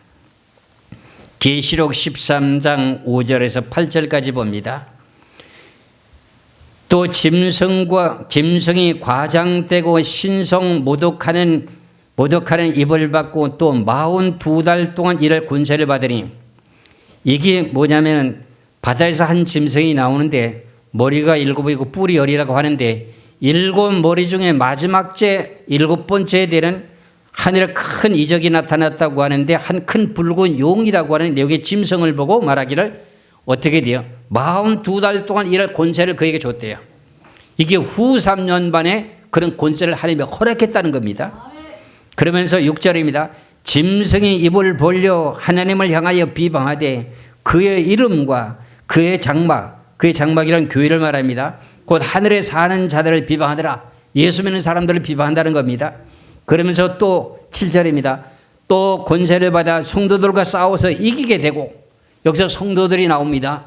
계시록 13장 5절에서 8절까지 봅니다. 또 짐승이 과장되고 신성 모독하는 입을 받고 또 42달 동안 일할 권세를 받으니 이게 뭐냐면 바다에서 한 짐승이 나오는데 머리가 7이고 뿔이 10이라고 하는데 7머리 중에 마지막째 7번째에 되는 하늘에 큰 이적이 나타났다고 하는데 한 큰 붉은 용이라고 하는 내용의 짐승을 보고 말하기를 어떻게 돼요? 42달 동안 일할 권세를 그에게 줬대요. 이게 후 3년 반에 그런 권세를 하나님이 허락했다는 겁니다. 그러면서 6절입니다. 짐승이 입을 벌려 하나님을 향하여 비방하되 그의 이름과 그의 장막이란 교회를 말합니다. 곧 하늘에 사는 자들을 비방하더라. 예수 믿는 사람들을 비방한다는 겁니다. 그러면서 또 7절입니다. 또 권세를 받아 성도들과 싸워서 이기게 되고 여기서 성도들이 나옵니다.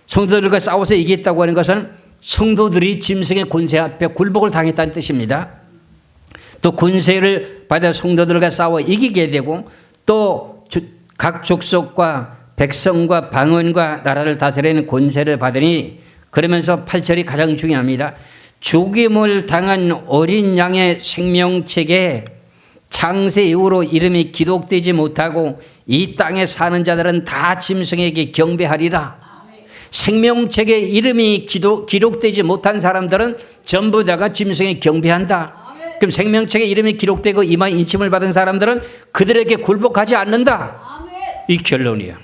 성도들과 싸워서 이겼다고 하는 것은 성도들이 짐승의 권세 앞에 굴복을 당했다는 뜻입니다. 또 권세를 받아 성도들과 싸워 이기게 되고 또 각 족속과 백성과 방언과 나라를 다스리는 권세를 받으니 그러면서 8절이 가장 중요합니다. 죽임을 당한 어린 양의 생명책에 창세 이후로 이름이 기록되지 못하고 이 땅에 사는 자들은 다 짐승에게 경배하리라. 생명책에 이름이 기록되지 못한 사람들은 전부 다가 짐승에 경배한다. 그럼 생명책에 이름이 기록되고 이마에 인침을 받은 사람들은 그들에게 굴복하지 않는다. 이 결론이에요.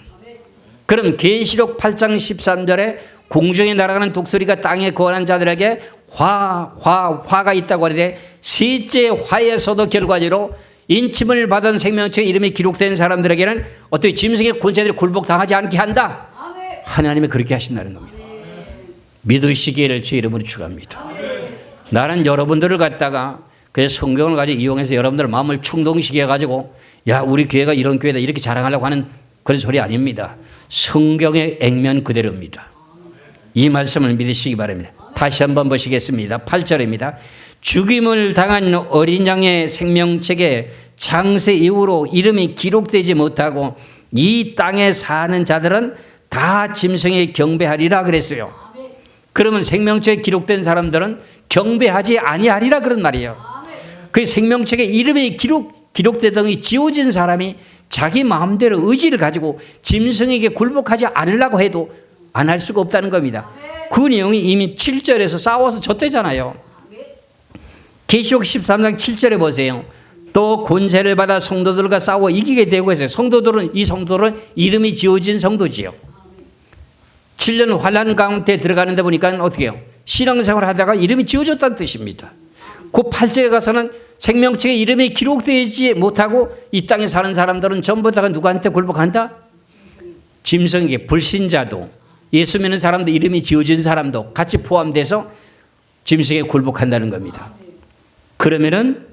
그럼 계시록 8장 13절에 공중에 날아가는 독수리가 땅에 거하는 자들에게 화가 있다고 하는데 셋째 화에서도 결과적으로 인침을 받은 생명체 이름이 기록된 사람들에게는 어떻게 짐승의 권세들이 굴복당하지 않게 한다. 하나님이 그렇게 하신다는 겁니다. 믿으시기를 주 이름으로 축원합니다. 나는 여러분들을 갖다가 그래서 성경을 가지고 이용해서 여러분들의 마음을 충동시켜 가지고 야 우리 교회가 이런 교회다 이렇게 자랑하려고 하는 그런 소리 아닙니다. 성경의 액면 그대로입니다. 이 말씀을 믿으시기 바랍니다. 다시 한번 보시겠습니다. 8절입니다. 죽임을 당한 어린 양의 생명책에 창세 이후로 이름이 기록되지 못하고 이 땅에 사는 자들은 다 짐승에 경배하리라 그랬어요. 그러면 생명책에 기록된 사람들은 경배하지 아니하리라 그런 말이에요. 그 생명책에 이름이 기록되더니 지워진 사람이 자기 마음대로 의지를 가지고 짐승에게 굴복하지 않으려고 해도 안 할 수가 없다는 겁니다. 그 내용이 이미 7절에서 싸워서 졌대잖아요. 계시록 13장 7절에 보세요. 또 권세를 받아 성도들과 싸워 이기게 되고 있어요. 이 성도들은 이름이 지어진 성도지요. 7년 환난 가운데 들어가는데 보니까 어떻게 해요? 신앙생활 하다가 이름이 지어졌다는 뜻입니다. 그 8절에 가서는 생명책에 이름이 기록되지 못하고 이 땅에 사는 사람들은 전부 다가 누구한테 굴복한다? 짐승에게. 불신자도 예수 믿는 사람도 이름이 지어진 사람도 같이 포함돼서 짐승에 굴복한다는 겁니다. 그러면은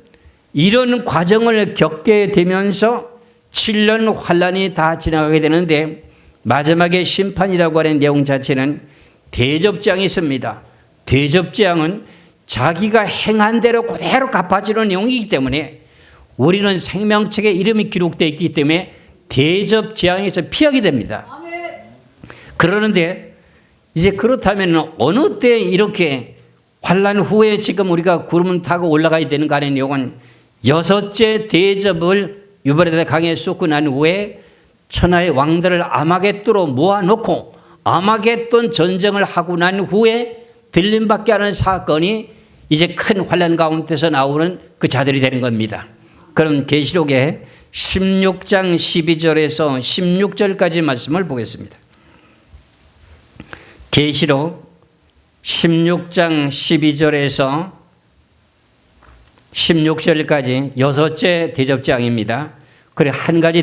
이런 과정을 겪게 되면서 7년 환난이 다 지나가게 되는데 마지막에 심판이라고 하는 내용 자체는 대접장이 있습니다. 대접장은 자기가 행한 대로 그대로 갚아주는 내용이기 때문에 우리는 생명책에 이름이 기록되어 있기 때문에 대접장에서 피하게 됩니다. 그러는데 이제 그렇다면 어느 때 이렇게 환난 후에 지금 우리가 구름을 타고 올라가야 되는가 하는 내용은 6째 대접을 유브라데 강에 쏟고 난 후에 천하의 왕들을 아마겟돈으로 모아놓고 아마겟돈 전쟁을 하고 난 후에 들림받게 하는 사건이 이제 큰 환난 가운데서 나오는 그 자들이 되는 겁니다. 그럼 계시록의 16장 12절에서 16절까지 말씀을 보겠습니다. 계시록 16장 12절에서 16절까지 6째 대접장입니다. 그래 한 가지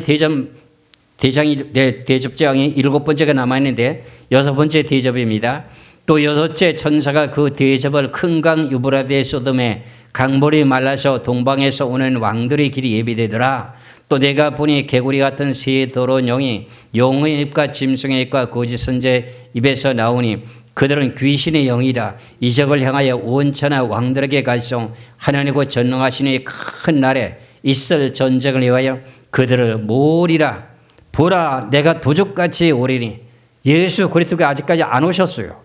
대접장이 7번째가 남아있는데 6번째 대접입니다. 또 6째 천사가 그 대접을 큰 강 유브라데 소돔에 강물이 말라서 동방에서 오는 왕들의 길이 예비되더라. 또 내가 보니 개구리 같은 새 더러운 영이 용의 입과 짐승의 입과 거짓 선지자의 입에서 나오니 그들은 귀신의 영이라. 이적을 향하여 온 천하 왕들에게 갈송 하나님과 전능하신 이의 큰 날에 있을 전쟁을 위하여 그들을 모으리라. 보라 내가 도적같이 오리니. 예수 그리스도가 아직까지 안 오셨어요.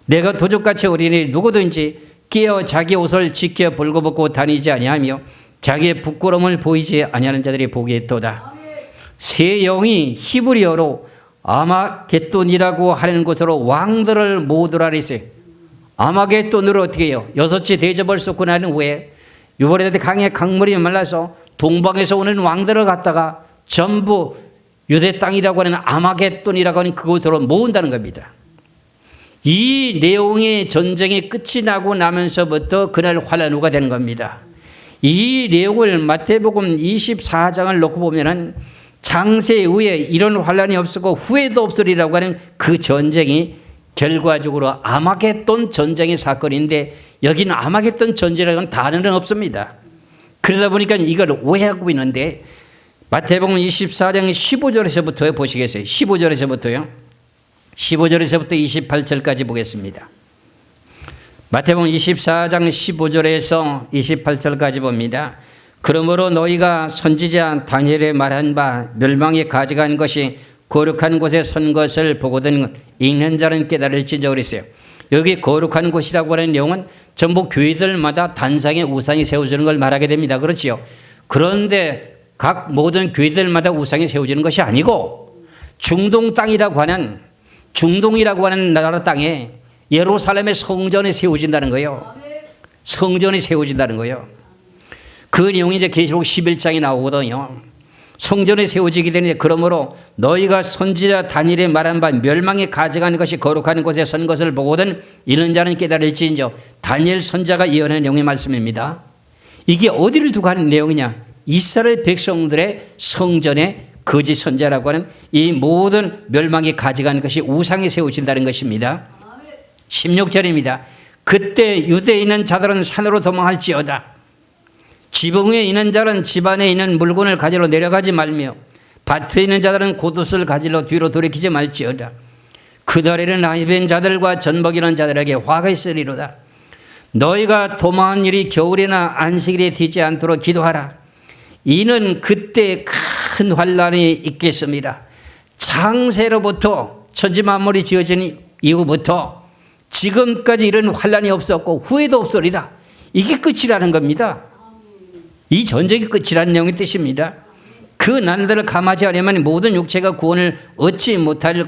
내가 도적같이 오리니 누구든지 깨어 자기 옷을 지켜 벌거벗고 다니지 아니하며 자기의 부끄러움을 보이지 아니하는 자들이 보기에도다. 새 영이 히브리어로 아마겟돈이라고 하는 곳으로 왕들을 모으더라 그랬어요. 아마겟돈으로 어떻게 해요? 6째 대접을 쏟고 난 후에 유브라데 강에 강물이 말라서 동방에서 오는 왕들을 갖다가 전부 유대 땅이라고 하는 아마겟돈이라고 하는 그곳으로 모은다는 겁니다. 이 내용의 전쟁이 끝이 나고 나면서부터 그날 환난 후가 되는 겁니다. 이 내용을 마태복음 24장을 놓고 보면은 장세 후에 이런 환난이 없었고 후에도 없으리라고 하는 그 전쟁이 결과적으로 아마겟돈 전쟁의 사건인데 여기는 아마겟돈 전쟁이라는 단어는 없습니다. 그러다 보니까 이걸 오해하고 있는데 마태복음 24장 15절에서부터 보시겠어요. 15절에서부터 28절까지 보겠습니다. 마태복음 24장 15절에서 28절까지 봅니다. 그러므로 너희가 선지자 다니엘의 말한 바 멸망에 가져간 것이 거룩한 곳에 선 것을 보거든 읽는 자는 깨달을지니라 그랬어요. 여기 거룩한 곳이라고 하는 내용은 전부 교회들마다 단상에 우상이 세워지는 걸 말하게 됩니다. 그렇지요. 그런데 각 모든 교회들마다 우상이 세워지는 것이 아니고 중동이라고 하는 나라 땅에 예루살렘의 성전이 세워진다는 거예요. 성전이 세워진다는 거예요. 그 내용이 이제 계시록 11장에 나오거든요. 성전에 세워지게 되는데 그러므로 너희가 선지자 다니엘이 말한 바 멸망에 가져가는 것이 거룩한 곳에 선 것을 보거든 이런 자는 깨달을지인저. 다니엘 선자가 예언한 내용의 말씀입니다. 이게 어디를 두고 하는 내용이냐? 이스라엘 백성들의 성전에 거짓 선자라고 하는 이 모든 멸망에 가져가는 것이 우상에 세워진다는 것입니다. 16절입니다. 그때 유대에 있는 자들은 산으로 도망할지어다. 지붕 위에 있는 자는 집 안에 있는 물건을 가지러 내려가지 말며 밭에 있는 자들은 겉옷을 가지러 뒤로 돌이키지 말지어다. 그날에는 나이벤 자들과 젖먹이는 자들에게 화가 있으리로다. 너희가 도망한 일이 겨울이나 안식일에 되지 않도록 기도하라. 이는 그때 큰 환란이 있겠습니다. 창세로부터 천지 만물이 지어진 이후부터 지금까지 이런 환란이 없었고 후회도 없으리라. 이게 끝이라는 겁니다. 이 전쟁이 끝이라는 내용의 뜻입니다. 그 날들을 감하지 않으면 모든 육체가 구원을 얻지 못할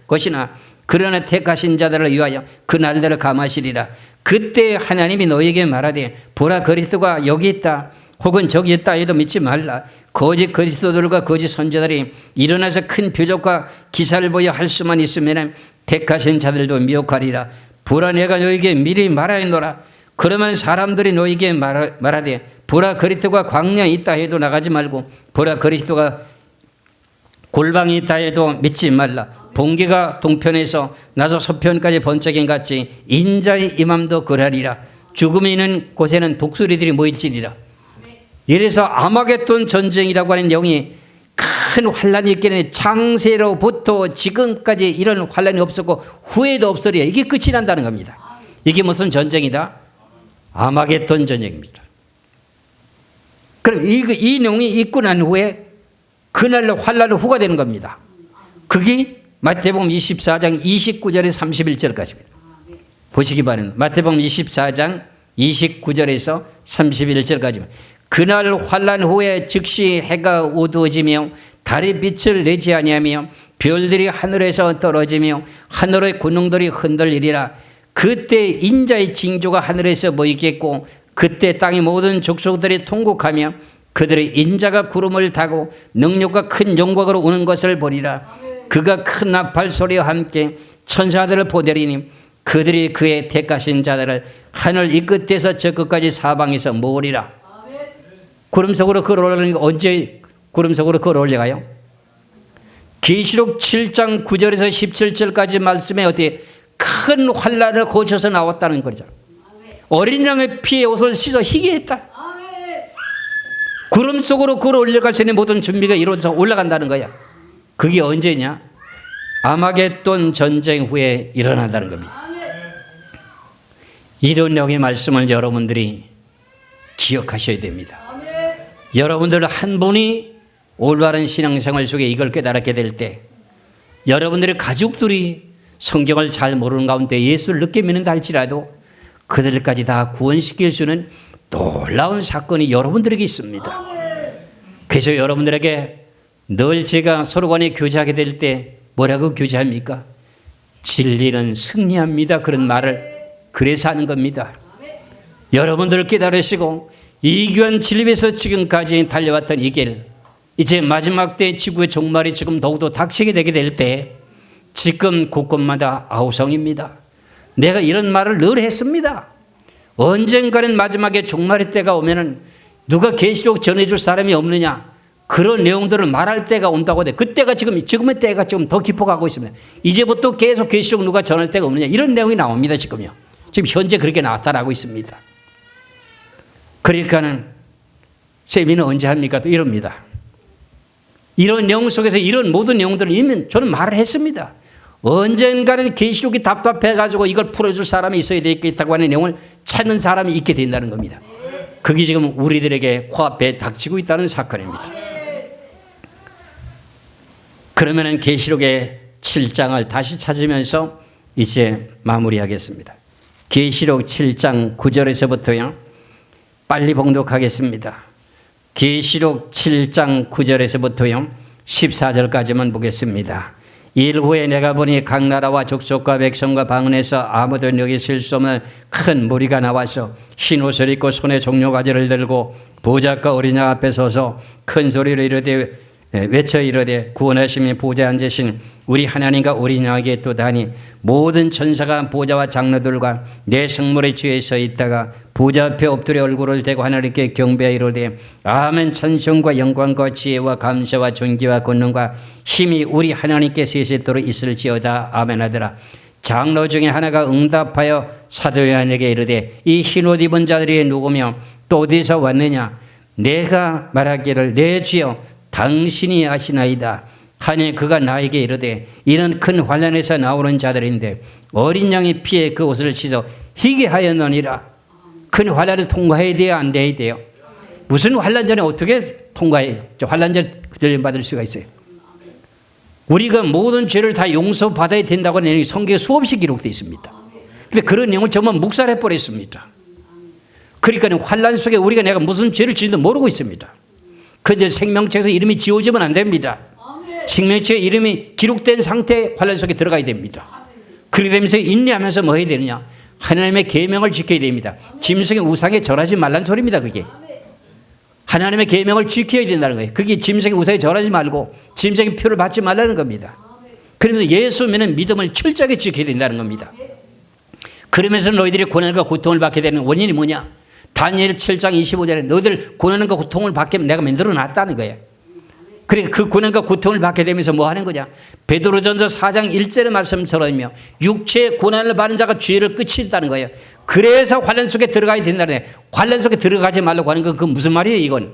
것이나 그러나 택하신 자들을 위하여 그 날들을 감하시리라. 그때 하나님이 너에게 말하되 보라 그리스도가 여기 있다 혹은 저기 있다 해도 믿지 말라. 거짓 그리스도들과 거짓 선지자들이 일어나서 큰 표적과 기사를 보여 할 수만 있으면 택하신 자들도 미혹하리라. 보라 내가 너에게 미리 말하노라. 그러면 사람들이 너에게 말하되 보라 그리스도가 광야에 있다 해도 나가지 말고 보라 그리스도가 골방에 있다 해도 믿지 말라. 번개가 동편에서 나서 서편까지 번쩍인 같이 인자의 임함도 그러하리라. 죽음이 있는 곳에는 독수리들이 모일지니라. 이래서 아마겟돈 전쟁이라고 하는 내용이 큰 환란이 있겠네. 창세로부터 지금까지 이런 환란이 없었고 후회도 없으리라. 이게 끝이 난다는 겁니다. 이게 무슨 전쟁이다? 아마겟돈 전쟁입니다. 그럼 이 내용이 있고 난 후에 그날로 환란은 후가 되는 겁니다. 그게 마태복음 24장 29절에서 31절까지입니다. 보시기 바랍니다. 마태복음 24장 29절에서 31절까지입니다. 그날 환란 후에 즉시 해가 어두워지며 달이 빛을 내지 아니하며 별들이 하늘에서 떨어지며 하늘의 군웅들이 흔들리리라. 그때 인자의 징조가 하늘에서 보이겠고 그때 땅의 모든 족속들이 통곡하며 그들의 인자가 구름을 타고 능력과 큰 영광으로 오는 것을 보리라. 그가 큰 나팔 소리와 함께 천사들을 보내리니 그들이 그의 택하신 자들을 하늘 이 끝에서 저 끝까지 사방에서 모으리라. 구름 속으로 걸어올리는 게 언제 구름 속으로 걸어올려가요? 계시록 7장 9절에서 17절까지 말씀에 어떻게 큰 환란을 거쳐서 나왔다는 거죠. 어린 양의 피에 옷을 씻어 희게 했다. 구름 속으로 걸어 올려갈 수 있는 모든 준비가 이루어져서 올라간다는 거야. 그게 언제냐? 아마겟돈 전쟁 후에 일어난다는 겁니다. 이런 내용의 말씀을 여러분들이 기억하셔야 됩니다. 여러분들 한 분이 올바른 신앙생활 속에 이걸 깨달았게 될 때 여러분들의 가족들이 성경을 잘 모르는 가운데 예수를 늦게 믿는다 할지라도 그들까지 다 구원시킬 수 있는 놀라운 사건이 여러분들에게 있습니다. 그래서 여러분들에게 늘 제가 서로 간에 교제하게 될 때 뭐라고 교제합니까? 진리는 승리합니다. 그런 말을 그래서 하는 겁니다. 여러분들을 깨달으시고 이 귀한 진리에서 지금까지 달려왔던 이 길, 이제 마지막 때 지구의 종말이 지금 더욱더 닥치게 되게 될 때 지금 곳곳마다 아우성입니다. 내가 이런 말을 늘 했습니다. 언젠가는 마지막에 종말의 때가 오면은 누가 계시록 전해줄 사람이 없느냐, 그런 내용들을 말할 때가 온다고 하는데 그때가 지금의 때가 좀 더 깊어가고 있습니다. 이제부터 계속 계시록 누가 전할 때가 없느냐, 이런 내용이 나옵니다. 지금 현재 그렇게 나타나고 있습니다. 그러니까는 세미는 언제 합니까? 또 이럽니다. 이런 내용 속에서 이런 모든 내용들을 이미 저는 말을 했습니다. 언젠가는 계시록이 답답해가지고 이걸 풀어줄 사람이 있어야 되겠다고 하는 내용을 찾는 사람이 있게 된다는 겁니다. 그게 지금 우리들에게 코앞에 닥치고 있다는 사건입니다. 그러면은 계시록의 7장을 다시 찾으면서 이제 마무리하겠습니다. 계시록 7장 9절에서부터요. 빨리 봉독하겠습니다. 계시록 7장 9절에서부터요. 14절까지만 보겠습니다. 일 후에 내가 보니 각 나라와 족속과 백성과 방언에서 아무도 여기 실 수 없는 큰 무리가 나와서 흰 옷을 입고 손에 종려가지를 들고 보좌과 어린 양 앞에 서서 큰 소리로 이르되 외쳐 이르되 구원하심이 보좌에 앉으신 우리 하나님과 어린 양에게 또다니 모든 천사가 보좌와 장로들과 내 성물의 주에 서 있다가 보좌 앞에 엎드려 얼굴을 대고 하나님께 경배하여 이르되 아멘. 찬송과 영광과 지혜와 감사와 존귀와 권능과 힘이 우리 하나님께 세세토록 있을지어다. 아멘 하더라. 장로 중에 하나가 응답하여 사도 요한에게 이르되 이 흰옷 입은 자들이 누구며 또 어디서 왔느냐. 내가 말하기를 내 주여 당신이 아시나이다 하니 그가 나에게 이르되 이는 큰 환난에서 나오는 자들인데 어린 양의 피에 그 옷을 씻어 희게 하였느니라. 큰 환난을 통과해야 돼요, 안 돼야 돼요? 무슨 환난 전에 어떻게 통과해요? 환난 전에 받을 수가 있어요. 우리가 모든 죄를 다 용서받아야 된다고 하는 성경에 수없이 기록되어 있습니다. 그런데 그런 내용을 전부 묵살해 버렸습니다. 그러니까 환난 속에 우리가 내가 무슨 죄를 지는지도 모르고 있습니다. 그런데 생명책에서 이름이 지워지면 안 됩니다. 생명책에 이름이 기록된 상태에 환난 속에 들어가야 됩니다. 그렇게 되면서 인내하면서 뭐 해야 되느냐. 하나님의 계명을 지켜야 됩니다. 짐승의 우상에 절하지 말라는 소리입니다. 그게 하나님의 계명을 지켜야 된다는 거예요. 그게 짐승의 우상에 절하지 말고 짐승의 표를 받지 말라는 겁니다. 그러면서 예수 믿는 믿음을 철저하게 지켜야 된다는 겁니다. 그러면서 너희들이 고난과 고통을 받게 되는 원인이 뭐냐. 다니엘 7장 25절에 너희들 고난과 고통을 받게 내가 만들어 놨다는 거예요. 그러니까 그 고난과 고통을 받게 되면서 뭐 하는 거냐. 베드로전서 4장 1절의 말씀처럼요. 육체의 고난을 받는 자가 죄를 끝인다는 거예요. 그래서 환난 속에 들어가야 된다는 거예요. 환난 속에 들어가지 말라고 하는 건 그 무슨 말이에요 이건.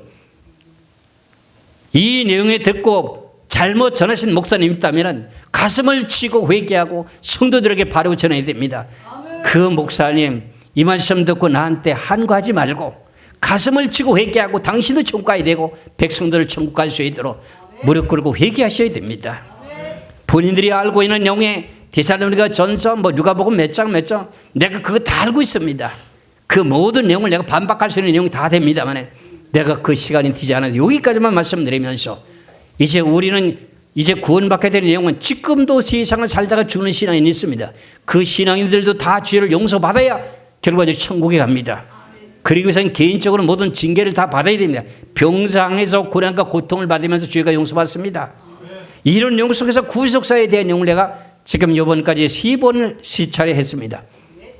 이 내용을 듣고 잘못 전하신 목사님 있다면 가슴을 치고 회개하고 성도들에게 바로 전해야 됩니다. 그 목사님 이 말씀 듣고 나한테 한구하지 말고 가슴을 치고 회개하고 당신도 천국 가야 되고 백성들을 천국 갈 수 있도록 무릎 꿇고 회개하셔야 됩니다. 본인들이 알고 있는 내용에 데살로니가 전서 누가복음 몇 장 내가 그거 다 알고 있습니다. 그 모든 내용을 내가 반박할 수 있는 내용이 다 됩니다만 내가 그 시간이 되지 않아서 여기까지만 말씀드리면서 이제 우리는 이제 구원받게 되는 내용은 지금도 세상을 살다가 죽는 신앙인이 있습니다. 그 신앙인들도 다 죄를 용서받아야 결과적으로 천국에 갑니다. 그리고 위해서는 개인적으로 모든 징계를 다 받아야 됩니다. 병상에서 고난과 고통을 받으면서 죄가 용서받습니다. 이런 내용 속에서 구속사에 대한 내용을 내가 지금 이번까지 3번을 시차례 했습니다.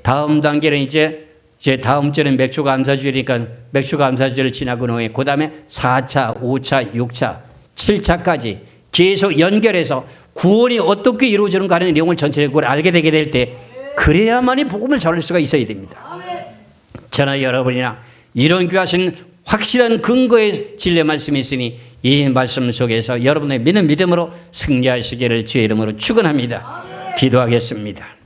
다음 단계는 이제 다음 주는 맥주감사주일이니까 맥주감사주일을 지나고 후에 그 다음에 4차, 5차, 6차, 7차까지 계속 연결해서 구원이 어떻게 이루어지는가 하는 내용을 전체적으로 알게 되게 될 때 그래야만이 복음을 전할 수가 있어야 됩니다. 저나 여러분이나 이런 귀하신 확실한 근거의 진리 말씀이 있으니 이 말씀 속에서 여러분의 믿음으로 승리하시기를 주의 이름으로 축원합니다. 기도하겠습니다.